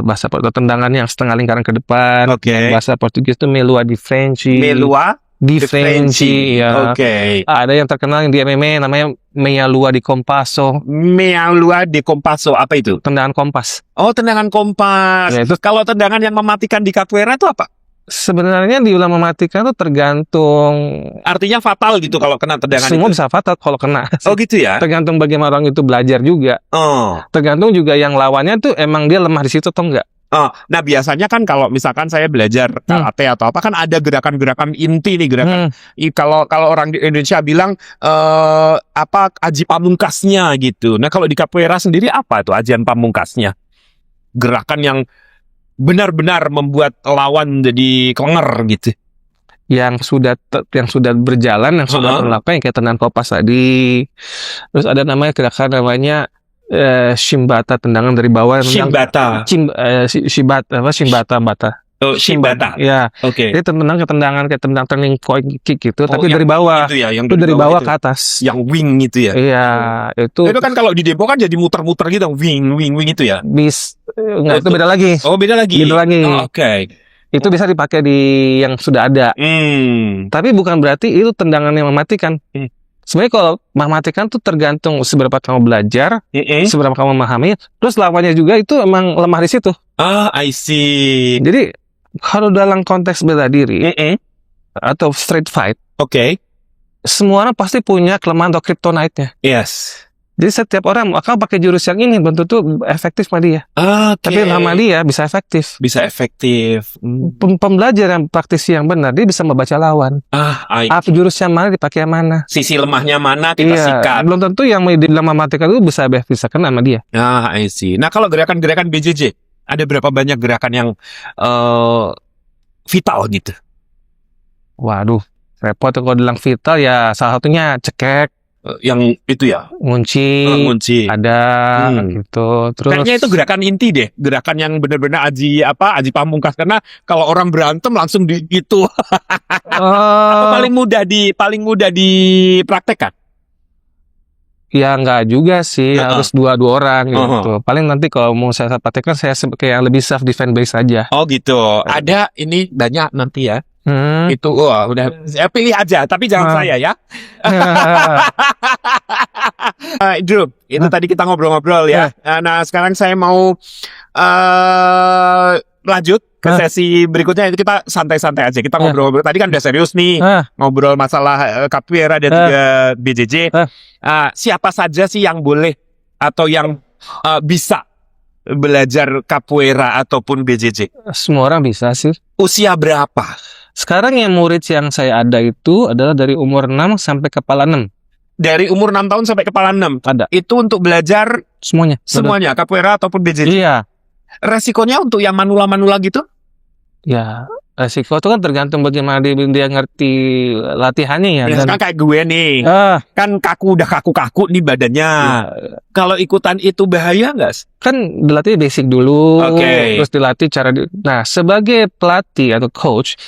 bahasa tendangan yang setengah lingkaran ke depan. Oke. Bahasa Portugis itu melua di French. Melua Di de French, French. ya. Oke. Ada yang terkenal yang di MMA namanya meia lua di compasso, Melua de Compasso, apa itu? tendangan kompas. Oh, tendangan kompas. Ya, itu Kalau tendangan yang mematikan di capoeira itu apa? sebenarnya diulang mematikan itu tergantung, Artinya fatal gitu kalau kena tendangan semua itu. bisa fatal kalau kena. Oh gitu ya? Tergantung bagaimana orang itu belajar juga. Oh. Tergantung juga yang lawannya tuh emang dia lemah di situ atau enggak. Oh, nah biasanya kan kalau misalkan saya belajar karate atau apa kan ada gerakan-gerakan inti nih gerakan. Kalau orang di Indonesia bilang apa aji pamungkasnya gitu. Nah kalau di capoeira sendiri apa tuh ajian pamungkasnya? Gerakan yang benar-benar membuat lawan jadi klenger gitu. Yang sudah berjalan, yang sudah terlakukan, yang kayak tendangan kopas tadi. Terus ada namanya gerakan namanya shimbata, tendangan dari bawah. Shimbata. Shimbata bata. Oh, Shibata. Ya, Oke. jadi tendangan kayak tendang turning point kick gitu, Oh, tapi yang dari bawah. Itu ya, yang Itu dari bawah itu. ke atas. Yang wing itu ya. Iya, itu Itu kan kalau di Depo kan jadi muter-muter gitu, wing itu ya. enggak, itu beda lagi. Oh, beda lagi. Beda lagi. Oh, oke. Itu bisa dipakai di yang sudah ada. Tapi bukan berarti itu tendangan yang mematikan. Sebenarnya kalau mematikan tuh tergantung seberapa kamu belajar, seberapa kamu memahami, terus lawannya juga itu emang lemah di situ. Ah, I see. Jadi kalau dalam konteks bela diri atau street fight, Oke. semua orang pasti punya kelemahan atau kryptonite-nya. Yes. Jadi setiap orang akan pakai jurus yang ini belum tentu efektif sama dia. Oke. Tapi sama dia bisa efektif. Bisa efektif. Pembelajar yang praktisi yang benar, dia bisa membaca lawan. Apa jurus yang mana dipakai yang mana. Sisi lemahnya mana kita sikat. Belum tentu yang dibilang mematikan itu bisa kena sama dia. Ah, I see. Nah, kalau gerakan-gerakan BJJ, ada berapa banyak gerakan yang vital gitu? Waduh, repot kalau bilang vital ya salah satunya cekek, Yang itu ya, ngunci, ada gitu. Terus kayaknya itu gerakan inti deh, gerakan yang benar-benar Aji Pamungkas, karena kalau orang berantem langsung di itu. Atau paling mudah dipraktekkan. Ya enggak juga sih, harus dua orang gitu. Paling nanti kalau mau saya praktekkan saya kayak yang lebih self defense base saja. Oh gitu. Ada ini banyak nanti ya. Itu udah saya pilih aja, tapi jangan saya ya. Drew, itu tadi kita ngobrol-ngobrol ya. Nah, sekarang saya mau lanjut ke sesi berikutnya. Itu kita santai-santai aja. Kita ngobrol-ngobrol. Tadi kan udah serius nih, ngobrol masalah capoeira dan juga BJJ. Siapa saja sih yang boleh atau yang bisa belajar capoeira ataupun BJJ? Semua orang bisa sih. Usia berapa? Sekarang yang murid yang saya ada itu adalah dari umur 6 sampai kepala 6. Dari umur 6 tahun sampai kepala 6? Ada. Itu untuk belajar semuanya? Semuanya, capoeira ataupun BJJ? Iya. Resikonya untuk yang manula-manula gitu? Ya, resiko itu kan tergantung bagaimana dia ngerti latihannya ya. Ya, kan kayak gue nih, kan udah kaku-kaku nih badannya. Kalau ikutan itu bahaya nggak? Kan dilatih basic dulu, terus dilatih cara. Nah, sebagai pelatih atau coach,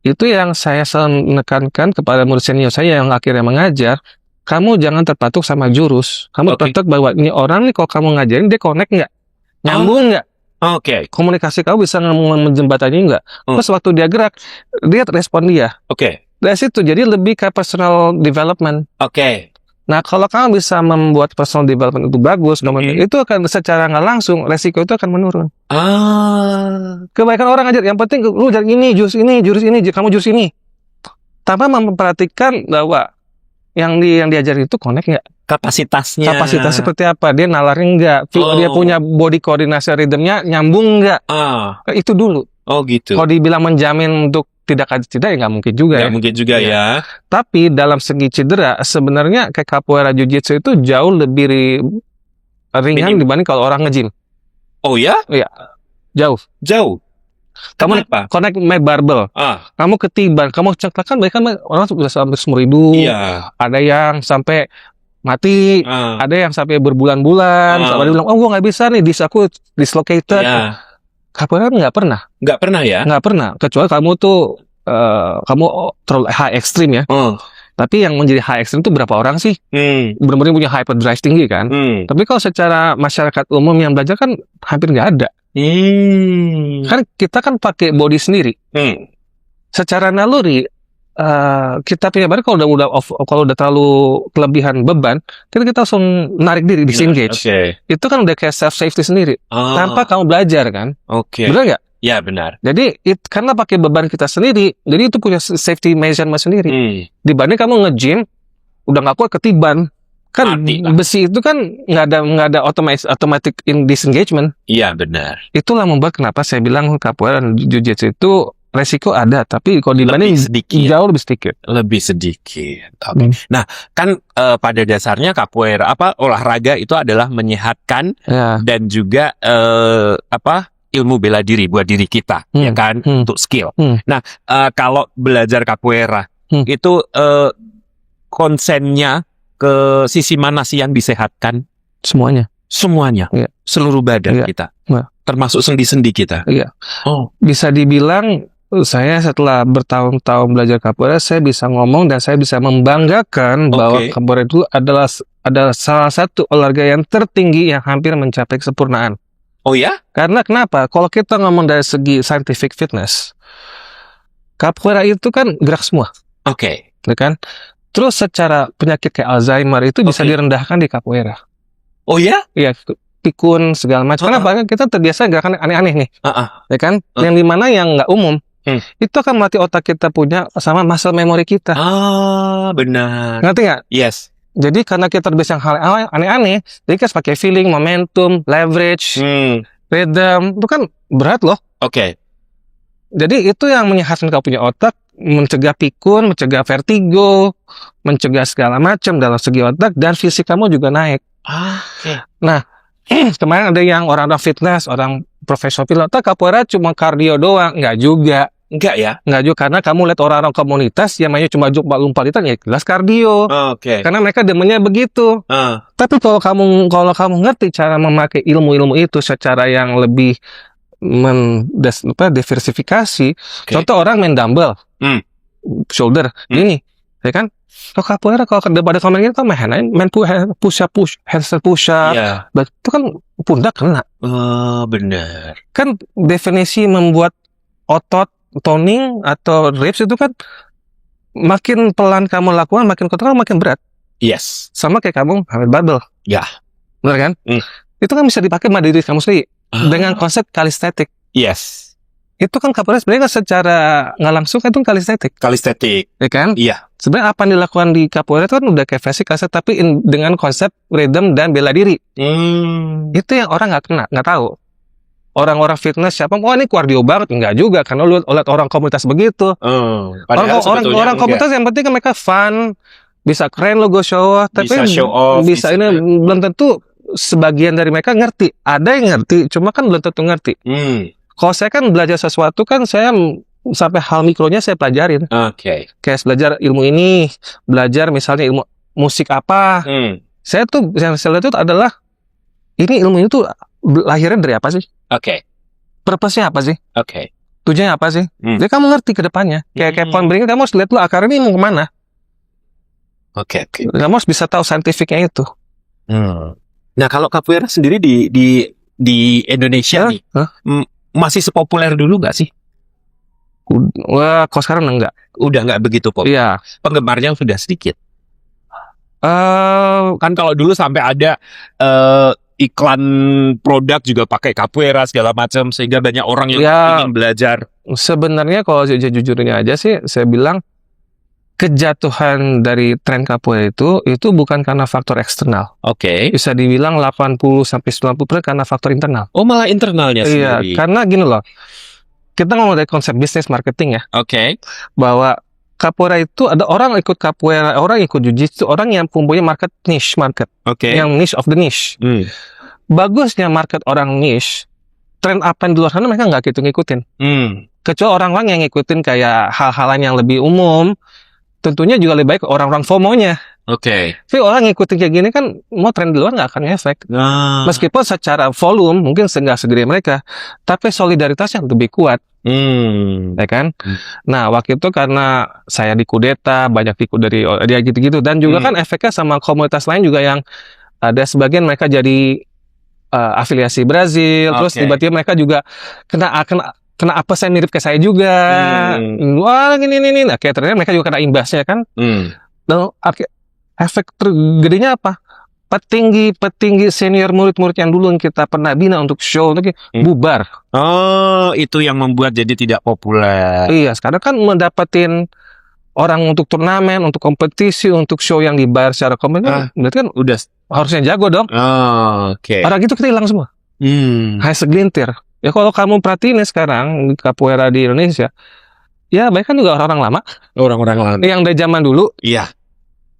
itu yang saya selalu menekankan kepada murid senior saya yang akhirnya mengajar, kamu jangan terpatok sama jurus. Kamu terpatok bahwa ini orang nih kalau kamu ngajarin dia connect nggak, nyambung nggak. Komunikasi kamu bisa menjembatani nggak? Terus waktu dia gerak, lihat respon dia. Dari situ jadi lebih ke personal development. Nah, kalau kamu bisa membuat personal development itu bagus, itu akan secara nggak langsung resiko itu akan menurun. Kebaikan orang aja, yang penting lu jurus ini, kamu jurus ini. Tanpa memperhatikan bahwa yang diajarin itu connect nggak? Kapasitasnya seperti apa? Dia nalarin nggak? Dia punya body koordinasi rhythmnya nyambung nggak? Itu dulu. Oh gitu. Kalau dibilang menjamin untuk tidak ya nggak mungkin juga. Nggak mungkin juga ya. Tapi dalam segi cedera sebenarnya kayak capoeira jiu-jitsu itu jauh lebih ringan dibanding kalau orang nge-gym. Oh ya? Iya. Jauh. Kamu connect my barbell. Kamu ketiban, kamu ceklakan, bahkan orang sudah sampai seumur hidup. Ada yang sampai mati, ada yang sampai berbulan-bulan. Sampai dia bilang, oh gue nggak bisa nih, aku dislocated. Capoeira nggak pernah ya? Nggak pernah, kecuali kamu tuh kamu terlalu high extreme ya. Tapi yang menjadi high extreme itu berapa orang sih? Benar-benar punya hyperdrive tinggi kan? Tapi kalau secara masyarakat umum yang belajar kan hampir nggak ada. Kan kita kan pakai body sendiri. Secara naluri kita punya badan kalau udah terlalu kelebihan beban, kita langsung narik diri, disengage. Itu kan udah kayak self safety sendiri. Tanpa kamu belajar kan? Benar nggak? Ya benar. Jadi karena pakai beban kita sendiri, jadi itu punya safety measurement sendiri. Dibanding kamu nge-gym udah nggak kuat ketiban, kan besi itu kan nggak ada automatic in disengagement. Iya benar. Itulah membuat kenapa saya bilang capoeira dan jiu-jitsu itu resiko ada, tapi kalau dibanding jauh lebih sedikit. Nah, kan pada dasarnya capoeira olahraga itu adalah menyehatkan dan juga ilmu bela diri buat diri kita, ya kan, untuk skill. Nah, kalau belajar capoeira itu konsennya ke sisi mana sih yang disehatkan? Semuanya. Seluruh badan kita. Termasuk sendi-sendi kita. Iya. Oh, Bisa dibilang saya setelah bertahun-tahun belajar capoeira, saya bisa ngomong dan saya bisa membanggakan bahwa Oke. capoeira itu adalah salah satu olahraga yang tertinggi yang hampir mencapai kesempurnaan. oh ya? Karena kenapa? Kalau kita ngomong dari segi scientific fitness, capoeira itu kan gerak semua, Oke. ya kan? Terus secara penyakit kayak Alzheimer itu bisa Oke. direndahkan di capoeira. Oh ya? Iya, pikun segala macam. Kenapa? Kan kita terbiasa gerakan aneh-aneh nih, ya kan? Yang dimana yang nggak umum. Itu akan melatih otak kita punya sama muscle memory kita. Ah, benar. Ngerti nggak? Yes. Jadi karena kita terbiasa yang hal aneh-aneh, jadi kita pakai feeling, momentum, leverage, rhythm, itu kan berat loh. Oke. Jadi itu yang menyehatkan kau punya otak, mencegah pikun, mencegah vertigo, mencegah segala macam dalam segi otak, dan fisik kamu juga naik. Oke. Kemarin ada yang orang fitness, orang profesional pilot, capoeira cuma kardio doang. Enggak juga. Enggak ya? Enggak juga, karena kamu lihat orang-orang komunitas yang mainnya cuma lompat-lompatan, ya jelas kardio. Oke. Karena mereka demennya begitu. Tapi kalau kamu ngerti cara memakai ilmu-ilmu itu secara yang lebih diversifikasi. Oke. Contoh orang main dumbbell, shoulder, ini, ya kan? Kalau capoeira, kalau daripada kamu main push up, handstand push up, Iya. itu kan pundak kena. Benar. Kan definisi membuat otot toning atau reps itu kan makin pelan kamu lakukan, makin kotor, makin berat. Yes. Sama kayak kamu hamil barbel. Ya. Benar kan? Itu kan bisa dipakai sama diri kamu sendiri dengan konsep kalistetik. Yes. Itu kan capoeira sebenarnya kan secara nggak langsung kan itu kalistetik, Kalistetik. ya kan? Iya. Sebenarnya apa yang dilakukan di capoeira itu kan udah kayak basic kalistetik, tapi dengan konsep rhythm dan bela diri. Itu yang orang nggak tahu. Orang-orang fitness siapa? Oh ini cardio banget, enggak juga karena lu lihat orang komunitas begitu. Orang komunitas yang penting kan mereka fun, bisa keren logo show off, tapi Bisa show off, bisa ini belum tentu sebagian dari mereka ngerti. Ada yang ngerti, cuma kan belum tentu ngerti. Kalau saya kan belajar sesuatu kan saya sampai hal mikronya saya pelajarin. Oke. Kayak belajar ilmu ini, belajar misalnya ilmu musik apa. Saya tuh yang saya lihat itu adalah ini ilmu itu lahirnya dari apa sih? Oke. Purpose-nya apa sih? Oke. Tujuannya apa sih? Jadi kamu ngerti ke depannya. Kayak pohon beringin kamu harus lihat lu akarnya ini mau kemana. Oke. Kamu harus bisa tahu saintifiknya itu. Nah, kalau capoeira sendiri di Indonesia nih, masih sepopuler dulu nggak sih? Wah, kok sekarang enggak? Udah nggak begitu populer. Iya. Penggemarnya sudah sedikit. Kan kalau dulu sampai ada iklan produk juga pakai capoeira segala macam, sehingga banyak orang yang ingin belajar. Sebenarnya kalau jujurnya aja sih, saya bilang kejatuhan dari tren capoeira itu bukan karena faktor eksternal. Oke. Bisa dibilang 80-90% karena faktor internal. Oh, malah internalnya sendiri. Iya, karena gini loh. Kita ngomong dari konsep bisnis marketing ya. Oke. Bahwa capoeira itu ada orang ikut capoeira, orang ikut jiu-jitsu, orang yang punya niche market. Oke. Yang niche of the niche. Bagusnya market orang niche, tren apa yang di luar sana mereka nggak gitu ngikutin. Kecuali orang-orang yang ngikutin kayak hal-hal lain yang lebih umum, tentunya juga lebih baik orang-orang FOMO-nya. Oke. Tapi orang ngikutin kayak gini kan mau tren di luar nggak akan efek. Meskipun secara volume mungkin nggak segede mereka, tapi solidaritasnya lebih kuat. Ya kan? Nah waktu itu karena saya dikudeta, banyak ikut dari dia gitu-gitu, dan juga kan efeknya sama komunitas lain juga yang ada sebagian mereka jadi afiliasi Brazil, terus tiba-tiba mereka juga kena apa saya mirip kayak saya juga. Wah gini. Nah kayak ternyata mereka juga kena imbasnya kan. Dan efek tergedenya apa? Petinggi senior murid-murid yang dulu yang kita pernah bina untuk show lagi bubar. Oh, itu yang membuat jadi tidak populer. Iya, sekarang kan mendapatin orang untuk turnamen, untuk kompetisi, untuk show yang dibayar secara komersial, berarti kan udah harusnya jago dong. Oke. Orang itu kita hilang semua. Hanya segelintir. Ya kalau kamu perhatiin nih sekarang capoeira di Indonesia, ya banyak kan juga orang-orang lama. Orang-orang lama. Yang dari zaman dulu. Iya.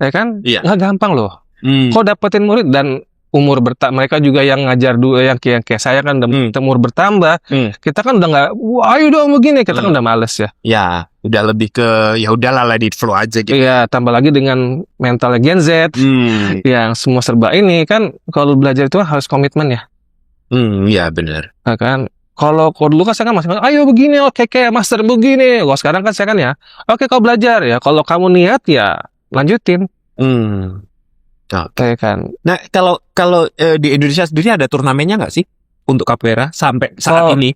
Ya kan? Iya. Nggak gampang loh. Kok dapetin murid dan umur mereka juga yang ngajar dulu yang kayak saya kan umur bertambah. Kita kan udah nggak, wah ayo dong begini, kita kan udah males ya. Ya, udah lebih ke ya udahlah let it flow aja gitu. Iya, tambah lagi dengan mentalnya Gen Z yang semua serba ini kan kalau belajar itu harus komitmen ya. Iya benar. Nah, kan. Kalau dulu kan saya kan masih, ayo begini, oke, master begini. Kalau sekarang kan saya kan ya, oke kau belajar ya. Kalau kamu niat ya lanjutin, kayak kan. Nah, kalau di Indonesia sendiri ada turnamennya nggak sih untuk capoeira sampai saat Kalau- ini?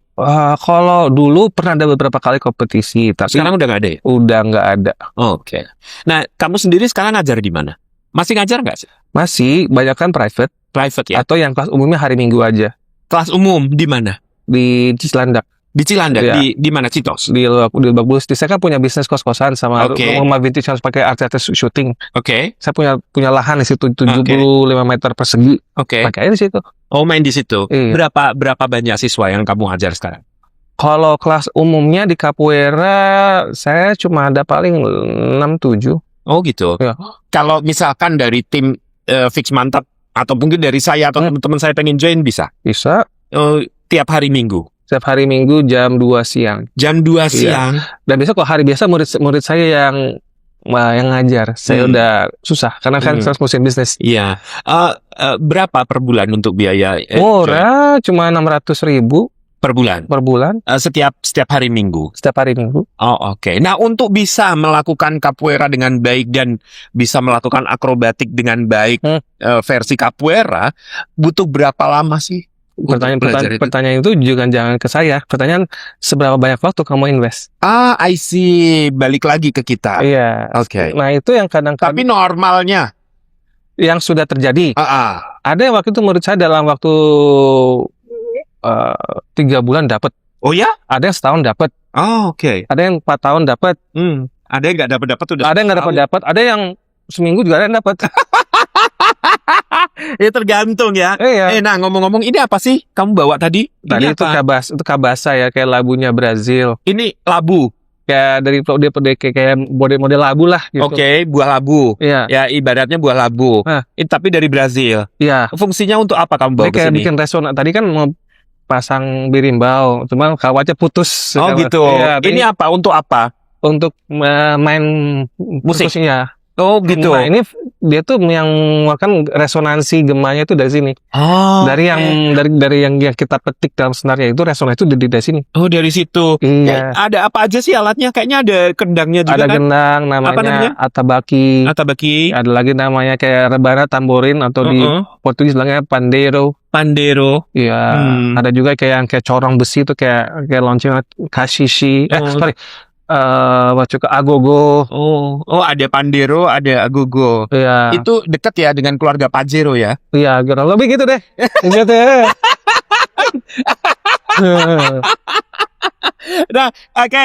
Kalau dulu pernah ada beberapa kali kompetisi, tapi Sekarang udah nggak ada ya? udah nggak ada. Oke. Nah, kamu sendiri sekarang ngajar di mana? Masih ngajar nggak sih? Masih banyak kan private Private ya? atau yang kelas umumnya hari Minggu aja Kelas umum di mana? di Cilandak, Di Cilandak, Iya. di mana Citos? di Lebak Bulus. Saya kan punya bisnis kos-kosan sama Oke. rumah vintage harus pakai artis syuting. Oke, Saya punya lahan di situ 75 meter persegi. oke. Pakai aja di situ. Oh, main di situ. Iya. Berapa banyak siswa yang kamu ajar sekarang? Kalau kelas umumnya di capoeira saya cuma ada paling 6-7. Oh, gitu. Iya. Kalau misalkan dari tim Fix Mantap atau mungkin dari saya atau teman-teman saya pengen join bisa? Bisa Tiap hari Minggu. setiap hari Minggu jam 2 siang. Jam 2 siang. Dan besok kalau hari biasa murid saya yang ngajar. Saya udah susah karena kan saya musim bisnis. Iya. Berapa per bulan untuk biaya? join? Murah, cuma 600.000 Per bulan. per bulan Setiap hari Minggu. setiap hari Minggu. Oh, oke. Nah, untuk bisa melakukan capoeira dengan baik dan bisa melakukan akrobatik dengan baik versi capoeira, butuh berapa lama sih? untuk belajar itu? Pertanyaan itu juga jangan ke saya. Pertanyaan seberapa banyak waktu kamu invest? I see. Balik lagi ke kita. Iya. Oke. Nah itu yang kadang-kadang Tapi normalnya. yang sudah terjadi. Ada yang waktu itu menurut saya dalam waktu 3 bulan dapat. Oh ya? Ada yang setahun dapat. Oh, oke. Ada yang 4 tahun dapat. Ada yang nggak dapat udah. Ada yang nggak dapat. Ada yang seminggu juga ada yang dapat. Ya tergantung ya. Iya. Nah ngomong-ngomong ini apa sih kamu bawa tadi? Tadi Ini itu apa? kabasa ya, kayak labunya Brazil. Ini labu. Kayak dari dia kayak model labu lah gitu. Oke, buah labu. Iya. Ya ibaratnya buah labu. Tapi dari Brazil. Iya. Fungsinya untuk apa kamu bawa Dia ke kayak sini? bikin resonan. Tadi kan mau pasang birimbau, cuman kawatnya putus. Oh gitu. Iya, Ini apa? Untuk apa? untuk main Musik? perkusinya. Oh gitu. Nah, ini dia tuh yang mengeluarkan resonansi gemanya itu dari sini. Oh. Dari yang kita petik dalam senarnya itu resonansi itu dari sini. Oh dari situ. Iya. Ada apa aja sih alatnya? Kayaknya ada kendangnya juga Ada kan? gendang namanya? namanya atabaki. Atabaki. Ada lagi namanya kayak rebana tamborin atau di Portugis bilangnya pandero. Pandero. Iya. Ada juga kayak corong besi itu kayak lonceng kashishi. Agogo. Oh ada pandero, ada agogo. Iya. Itu dekat ya dengan keluarga Pajero ya? Iya, kurang lebih gitu deh. Gitu ya. Nah, oke.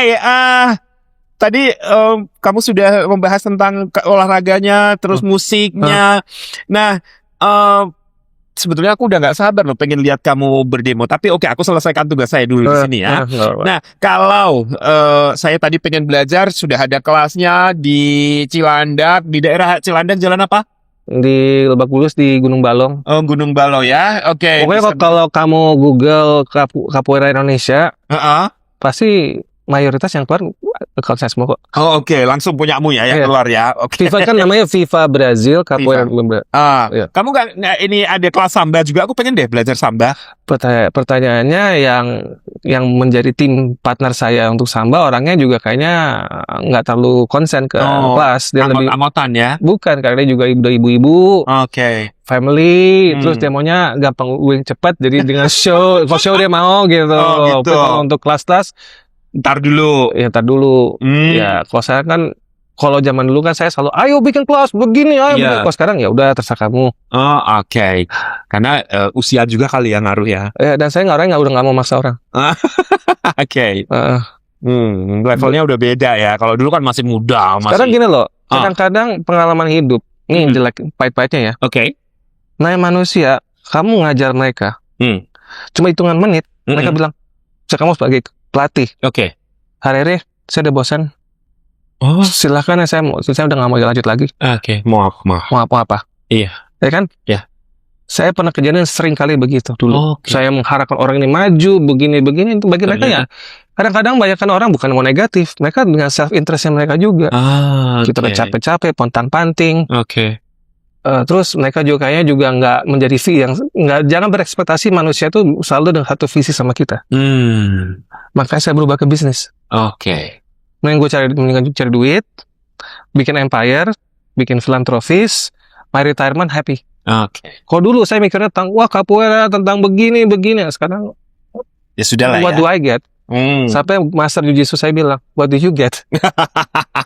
Tadi kamu sudah membahas tentang olahraganya, terus musiknya. Nah, sebetulnya aku udah nggak sabar loh pengen lihat kamu berdemo. Tapi oke, aku selesaikan tugas saya dulu di sini ya. Nah, kalau saya tadi pengen belajar, sudah ada kelasnya di Cilandak, di daerah Cilandak jalan apa? Di Lebak Bulus di Gunung Balong. Oh, Gunung Balo ya. Oke. Pokoknya kalau kamu Google Capoeira Indonesia, pasti mayoritas yang keluar kalau saya semua kok. Oh, oke, langsung punyamu ya yang Iya. keluar ya. Oke. FIFA kan namanya FIFA Brazil Capoeira. Iya. Kamu kan ini ada kelas samba juga. Aku pengen deh belajar samba. Pertanyaannya yang menjadi tim partner saya untuk samba orangnya juga kayaknya nggak terlalu konsen ke kelas. Dia lebih Anggot-anggotan ya. bukan karena dia juga ibu-ibu. Oke. Family, terus dia maunya gampang wing cepat, jadi dengan show dia mau gitu. Oh, gitu. Tapi kalau untuk kelas-kelas, Ntar dulu. ntar dulu. Ya, kalau saya kan, kalau zaman dulu kan saya selalu, ayo bikin kelas begini, ayo. Iya. Kalau sekarang ya udah terserah kamu. Oh, oke. Karena usia juga kali yang ngaruh ya. Dan saya udah nggak mau maksa orang. Oke. Levelnya udah beda ya. Kalau dulu kan masih muda. Sekarang gini loh, kadang-kadang pengalaman hidup, ini jelek, pahit-pahitnya ya. Oke. Nah, manusia, kamu ngajar mereka, cuma hitungan menit, mereka bilang, kamu sebagai pelatih. Oke. Hari saya udah bosan. Oh. Silakan saya udah nggak mau lanjut lagi. Oke. Maaf. Mau apa? Iya. Ya kan? Iya. Saya pernah kejadian sering kali begitu dulu. Oke. Saya mengharapkan orang ini maju begini itu bagi mereka ya. Kadang-kadang banyakkan orang bukan mau negatif, mereka dengan self interestnya mereka juga. Kita udah capek-capek, pontang-panting. Oke. Terus mereka juga kayaknya juga nggak menjadi yang nggak, jangan berekspektasi manusia itu selalu dengan satu visi sama kita. Makanya saya berubah ke bisnis. Oke. Mendingan cari duit, bikin empire, bikin filantropis, my retirement happy. Oke. Kalau dulu saya mikirnya tentang wah capoeira tentang begini. Sekarang Ya sudah lah what ya. do I get? Sampai master jujitsu saya bilang, what do you get?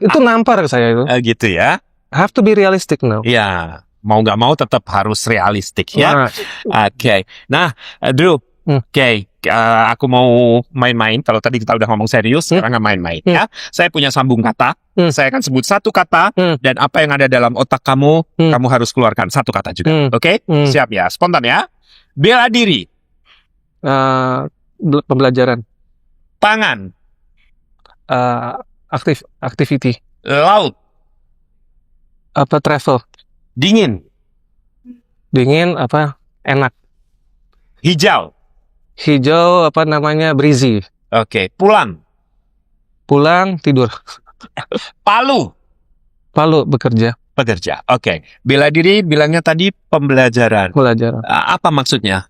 Itu nampar saya itu. Gitu ya. I have to be realistic now. Ya, mau nggak mau tetap harus realistik ya. Nah, Oke. Nah, Drew. Oke, aku mau main-main. Kalau tadi kita udah ngomong serius, sekarang nggak main-main ya. Saya punya sambung kata. Saya akan sebut satu kata dan apa yang ada dalam otak kamu, kamu harus keluarkan satu kata juga. Oke? Siap ya, spontan ya. Bela diri. Pembelajaran, Tangan. activity, Laut. travel, Dingin. enak, Hijau. hijau, breezy, Oke. Pulang. tidur, Palu. bekerja, Oke. Bela diri bilangnya tadi pembelajaran. belajar. Apa maksudnya?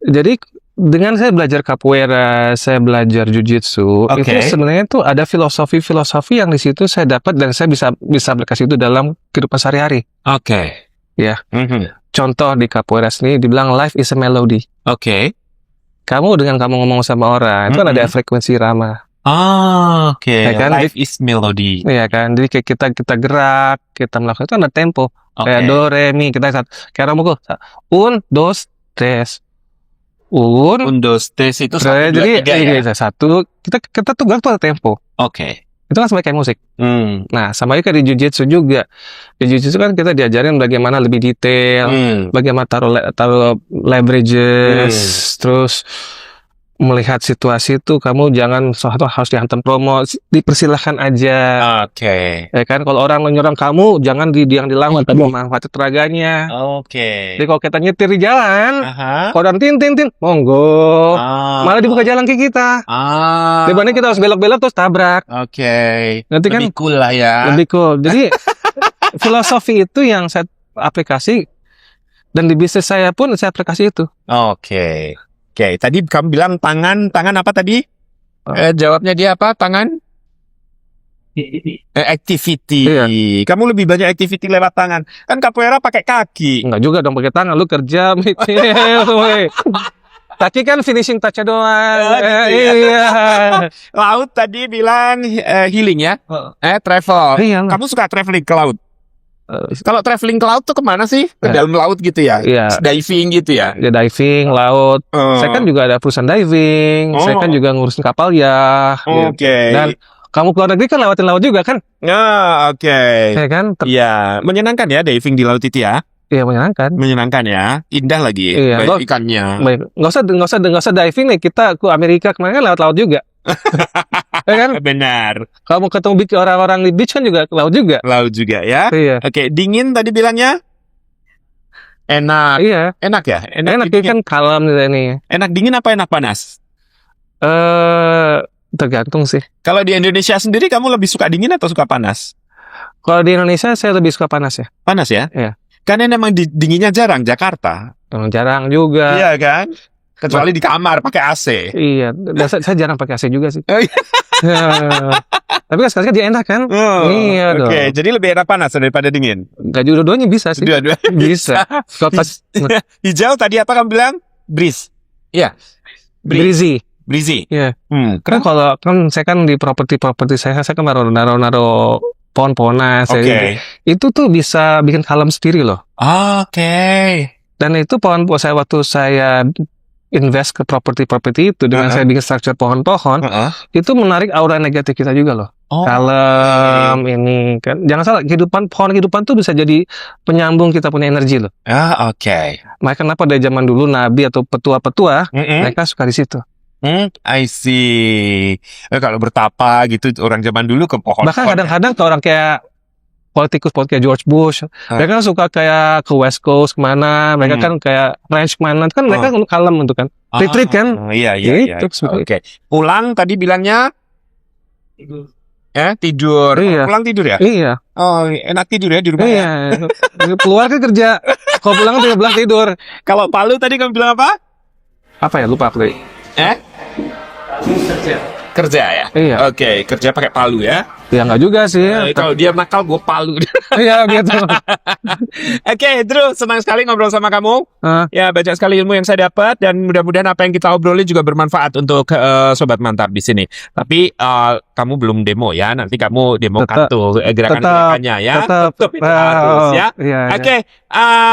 Jadi dengan saya belajar capoeira, saya belajar jujitsu, Oke. itu sebenarnya tuh ada filosofi yang di situ saya dapat dan saya bisa aplikasi itu dalam kehidupan sehari-hari. Oke. Ya. Mhm. Contoh di capoeira sini dibilang life is a melody. Oke. Kamu dengan kamu ngomong sama orang itu kan ada frekuensi irama, Oke. Ya kan? Life is melody. ya kan? Jadi kayak kita gerak, kita melakukan itu ada tempo. Kayak Oke. do re mi kita kayak orang mukul. Un, dos, tres. Undos tes itu Tre, 1, 2, 3 ya. satu. Kita tuh gerak tuh ada tempo. Oke. Itu kan sama kayak musik. Nah, sama kayak di jujitsu juga. Di jujitsu kan kita diajarin bagaimana lebih detail, bagaimana taruh leverages, terus melihat situasi itu kamu jangan suatu harus dihantam promo, dipersilahkan aja. Oke. Ya kan, kalau orang menyerang kamu jangan yang dilawan, tapi memanfaatkan tenaganya. Oke. Jadi kalau kita nyetir di jalan, Aha. kalau orang tin, monggo. Malah dibuka jalan ke kita. Dibanding kita harus belok-belok terus tabrak. Oke. Nanti kan Lebih cool lah ya. lebih cool. Jadi filosofi itu yang saya aplikasi dan di bisnis saya pun saya aplikasi itu. Oke. Oke, tadi kamu bilang tangan apa tadi? Jawabnya dia apa? Tangan? Activity. Iya. Kamu lebih banyak activity lewat tangan. Kan capoeira pakai kaki. Enggak juga dong pakai tangan, lu kerja Kaki kan finishing touch-nya doang. Gitu ya. Iya. Laut tadi bilang healing ya? Travel. Iya. Kamu suka traveling ke laut? Kalau traveling ke laut tuh kemana sih? Ke dalam laut gitu ya? Iya. Diving gitu ya? Ya diving, laut. Saya kan juga ada perusahaan diving. Saya kan juga ngurusin kapal ya. Oke. Gitu. Dan kamu keluar negeri kan lewatin laut juga kan? Oke. Ya kan? Iya, menyenangkan ya diving di laut itu ya? Iya menyenangkan. Menyenangkan ya, indah lagi, Iya, baik ikannya. Baik, nggak usah diving nih. Kita ke Amerika kemarin kan lewat laut juga. Ya kan? Benar, Kamu ketemu orang-orang di beach kan juga ke laut juga. laut juga ya. Iya. Oke, dingin tadi bilangnya? Enak, Iya. enak ya? Enak dingin. kan kalem ini. Enak dingin apa enak panas? Tergantung sih. Kalau di Indonesia sendiri kamu lebih suka dingin atau suka panas? Kalau di Indonesia saya lebih suka panas ya. Panas ya? Iya. Karena memang dinginnya jarang Jakarta. Jarang juga. Iya kan? Kecuali di kamar pakai AC. Iya. Dan saya jarang pakai AC juga sih. Oh, iya. Tapi kan sekarang dia enak kan? Iya dong. Oke, jadi lebih enak panas daripada dingin. Gak juga dua-duanya bisa sih. Dua-dua Bisa. Kalau pas Hijau tadi apa kamu bilang? Breeze. Iya. breezy. Breezy. Iya. Kan? Kan kalau kan saya kan di properti saya kan naruh pohon-pohonan. Oke. Itu tuh bisa bikin kalem sendiri loh. Oke. Dan itu waktu saya invest ke properti itu dengan saya bikin struktur pohon-pohon, itu menarik aura negatif kita juga loh. Oh. Kalem ini kan. Jangan salah, pohon kehidupan tuh bisa jadi penyambung kita punya energi loh. Oke. Makanya kenapa dari zaman dulu nabi atau petua-petua mereka suka di situ. I see. Kalau bertapa gitu orang zaman dulu ke pohon. Bahkan kadang-kadang ke orang kayak politikus kayak George Bush, mereka kan suka kayak ke West Coast kemana, mereka kan kayak ranch kemana, kan mereka kalem untuk kan, retreat kan. Iya. Gitu, Oke. Pulang tadi bilangnya Tidur. Iya. Pulang tidur ya? Iya. Oh, enak tidur ya di rumah ya? Iya. Keluar kan kerja. Kalau pulang tinggal pulang tidur. Kalau Palu tadi kamu bilang apa? Apa ya? Lupa aku tadi. Kerja ya? Iya. Oke, kerja pakai Palu ya? Ya nggak juga sih. Kalau dia nakal, gue Palu. Iya gitu. Oke, Drew, senang sekali ngobrol sama kamu. Ah, Ya, banyak sekali ilmu yang saya dapat dan mudah-mudahan apa yang kita obrolin juga bermanfaat untuk Sobat Mantap di sini. Tapi kamu belum demo ya, nanti kamu demokan Tetap- tuh gerakan-gerakannya ya. tetap. Itu harus ya. Iya. Oke,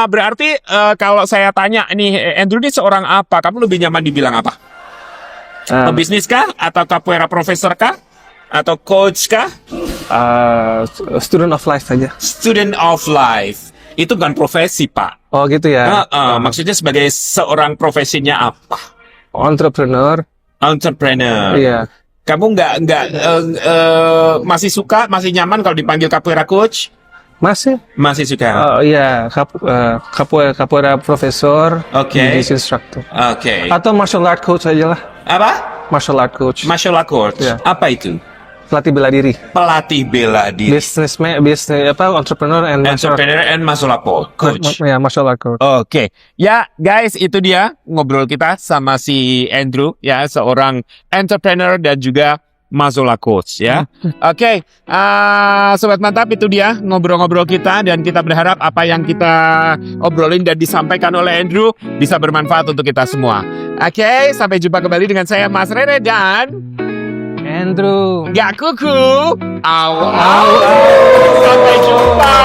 berarti kalau saya tanya nih, Andrew ini seorang apa? Kamu lebih nyaman dibilang apa? Pebisnis kah? Atau capoeira profesor kah? Atau coach kah? Student of life saja. Student of life. Itu bukan profesi, Pak. Oh gitu ya. Maksudnya sebagai seorang profesinya apa? Entrepreneur. Entrepreneur. Iya. Kamu nggak masih suka, masih nyaman kalau dipanggil capoeira coach? Masih? Masih suka. Iya. Capoeira profesor. Oke. Jiu-jitsu instructor. Oke. Atau martial art coach aja lah. Apa? Martial art coach. Martial art coach. Iya. Apa itu? Pelatih bela diri. Pelatih bela diri. Bisnis entrepreneur and Entrepreneur and martial art coach. Ya, martial art coach. Oke, ya guys, itu dia ngobrol kita sama si Andrew ya, seorang entrepreneur dan juga Mazola coach ya. Oke, Sobat Mantap, itu dia ngobrol-ngobrol kita dan kita berharap apa yang kita obrolin dan disampaikan oleh Andrew bisa bermanfaat untuk kita semua. Oke, sampai jumpa kembali dengan saya Mas Rere dan Andrew. Gak Kuku. Au. Sampai jumpa.